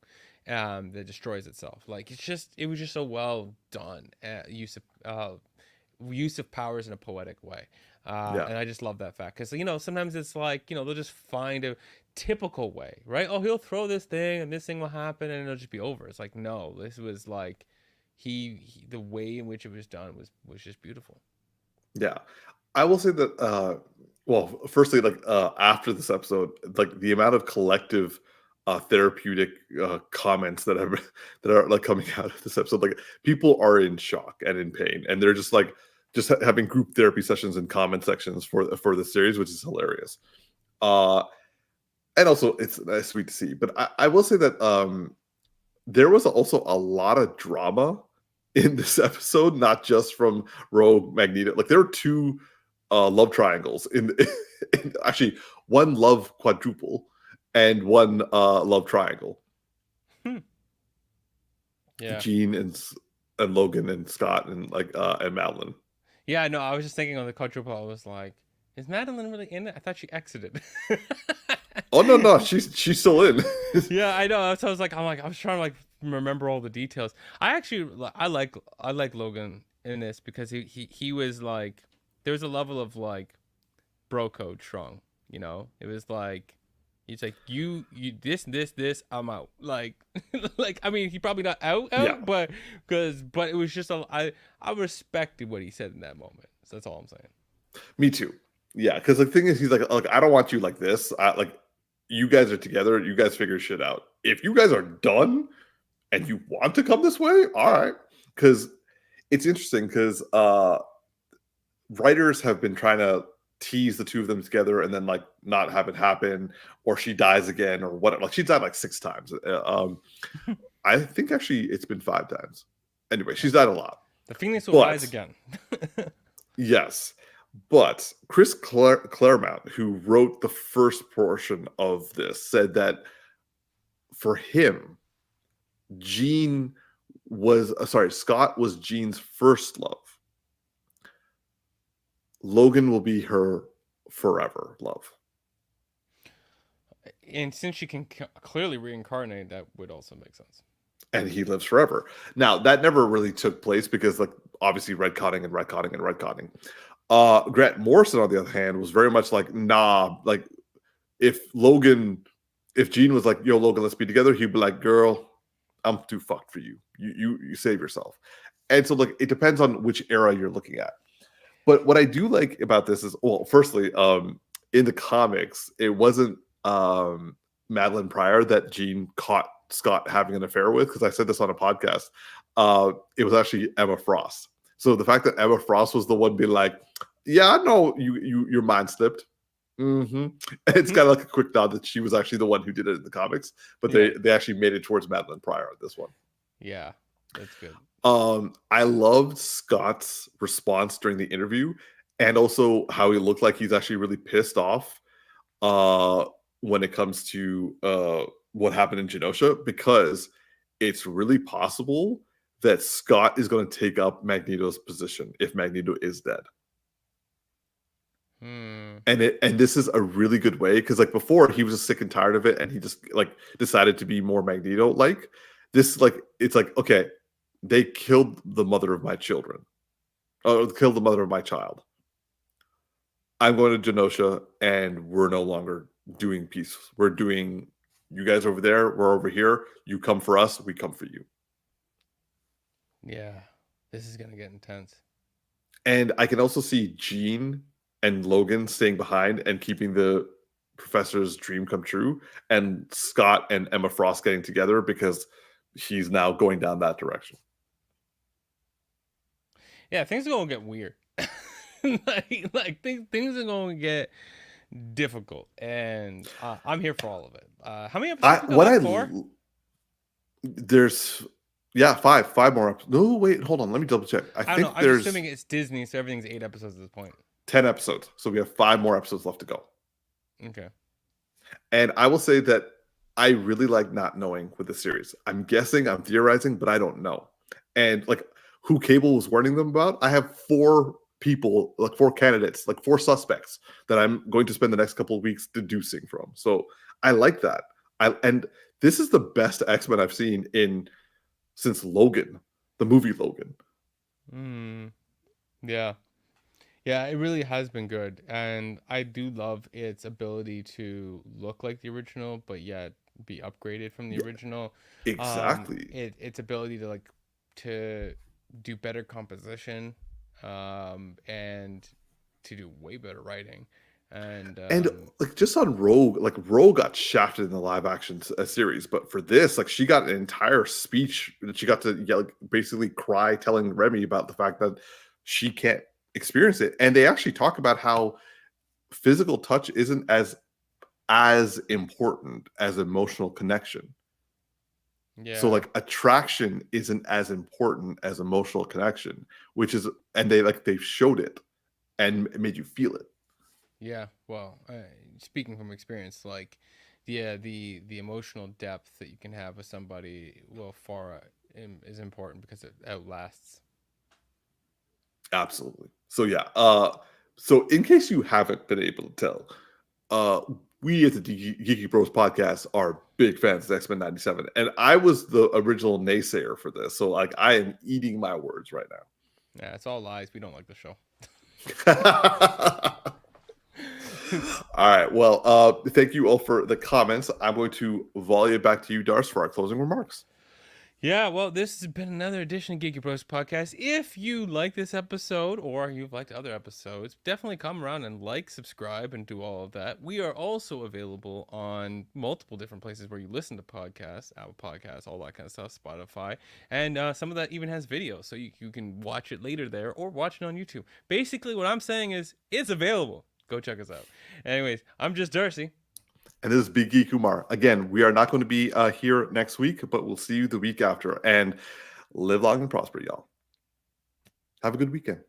that destroys itself. Like it was just so well done, use of powers in a poetic way. Yeah, And I just love that fact, because sometimes it's like, they'll just find a typical way, right? Oh, he'll throw this thing and this thing will happen and it'll just be over. It's like, no, this was like the way in which it was done was just beautiful. yeah. I will say that. Well, firstly, like after this episode, like the amount of collective therapeutic comments that have that are like coming out of this episode, like people are in shock and in pain, and they're just like having group therapy sessions and comment sections for the series, which is hilarious. Uh, and also it's sweet to see. But I will say that there was also a lot of drama in this episode, not just from Rogue, Magneto. Like there are two love triangles in actually one love quadruple and one love triangle. Hmm. Yeah. Jean and Logan and Scott and and Madeline. Yeah, no, I was just thinking on the quadruple. I was like, is Madeline really in it? I thought she exited. Oh no, she's still in. Yeah, I know. So I was trying to like remember all the details. I like Logan in this, because he was like, there was a level of like bro code strong. It was like, he's like, you this I'm out. Like like, I mean, he probably not out, Yeah, but it was just I respected what he said in that moment. So that's all I'm saying. me too. Yeah, because the thing is, he's like, I don't want you like this. Like, you guys are together. You guys figure shit out. If you guys are done and you want to come this way, all right. Because it's interesting, because writers have been trying to tease the two of them together and then like not have it happen, or she dies again, or what. Like she's died like 6 times. I think actually it's been 5 times. Anyway, she's died a lot. The Phoenix will rise again. Yes. But Chris Claremont, who wrote the first portion of this, said that for him, Scott was Jean's first love. Logan will be her forever love. And since she can clearly reincarnate, that would also make sense. And he lives forever. Now, that never really took place because, like, obviously retconning and retconning and retconning. Grant Morrison, on the other hand, was very much like, nah, like, if Jean was like, yo, Logan, let's be together, he'd be like, girl, I'm too fucked for you. You save yourself. And so, like, it depends on which era you're looking at. But what I do like about this is, well, firstly, in the comics, it wasn't Madeline Pryor that Jean caught Scott having an affair with, because I said this on a podcast. It was actually Emma Frost. So the fact that Emma Frost was the one being like, yeah, I know your mind slipped. Mm-hmm. It's kind of like a quick nod that she was actually the one who did it in the comics, but they actually made it towards Madeline Pryor on this one. Yeah, that's good. I loved Scott's response during the interview, and also how he looked like he's actually really pissed off when it comes to what happened in Genosha, because it's really possible that Scott is going to take up Magneto's position if Magneto is dead. And this is a really good way, because like before he was just sick and tired of it and he just like decided to be more Magneto like. This like it's like, okay, they killed the mother of my children, or killed the mother of my child. I'm going to Genosha and we're no longer doing peace. We're doing, you guys over there, we're over here, you come for us, we come for you. Yeah, this is gonna get intense. And I can also see Jean and Logan staying behind and keeping the professor's dream come true, and Scott and Emma Frost getting together because he's now going down that direction. Yeah, things are gonna get weird. like things are gonna get difficult, and I'm here for all of it. How many episodes? Four? There's five more episodes. No, wait, hold on, let me double check. I think I'm assuming it's Disney, so everything's 8 episodes at this point. 10 episodes. So we have 5 more episodes left to go. Okay. And I will say that I really like not knowing with the series. I'm guessing, I'm theorizing, but I don't know. And like who Cable was warning them about, I have 4 people, like 4 candidates, like 4 suspects that I'm going to spend the next couple of weeks deducing from. So I like that. And this is the best X-Men I've seen since Logan, the movie Logan. Yeah. Yeah, it really has been good, and I do love its ability to look like the original, but yet be upgraded from the original. Exactly. Its ability to do better composition, and to do way better writing, and like just on Rogue, like Rogue got shafted in the live action series, but for this, like she got an entire speech that she got to basically cry, telling Remy about the fact that she can't experience it. And they actually talk about how physical touch isn't as important as emotional connection. Yeah. So like attraction isn't as important as emotional connection, which is, and they showed it and it made you feel it. Yeah, well, speaking from experience, like the emotional depth that you can have with somebody is important because it outlasts. Absolutely. So yeah. So in case you haven't been able to tell, we at the Geeky Bros Podcast are big fans of X-Men 97, and I was the original naysayer for this. So like, I am eating my words right now. Yeah, it's all lies. We don't like the show. All right. Well, thank you all for the comments. I'm going to volley it back to you, Darcy, for our closing remarks. Yeah, well, this has been another edition of Geeky Bros Podcast. If you like this episode or you've liked other episodes, definitely come around and subscribe, and do all of that. We are also available on multiple different places where you listen to podcasts, Apple Podcasts, all that kind of stuff, Spotify, and some of that even has video, so you can watch it later there or watch it on YouTube. Basically, what I'm saying is it's available. Go check us out. Anyways, I'm just Darcy. And this is Big Geek Umar. Again, we are not going to be here next week, but we'll see you the week after. And live long and prosper, y'all. Have a good weekend.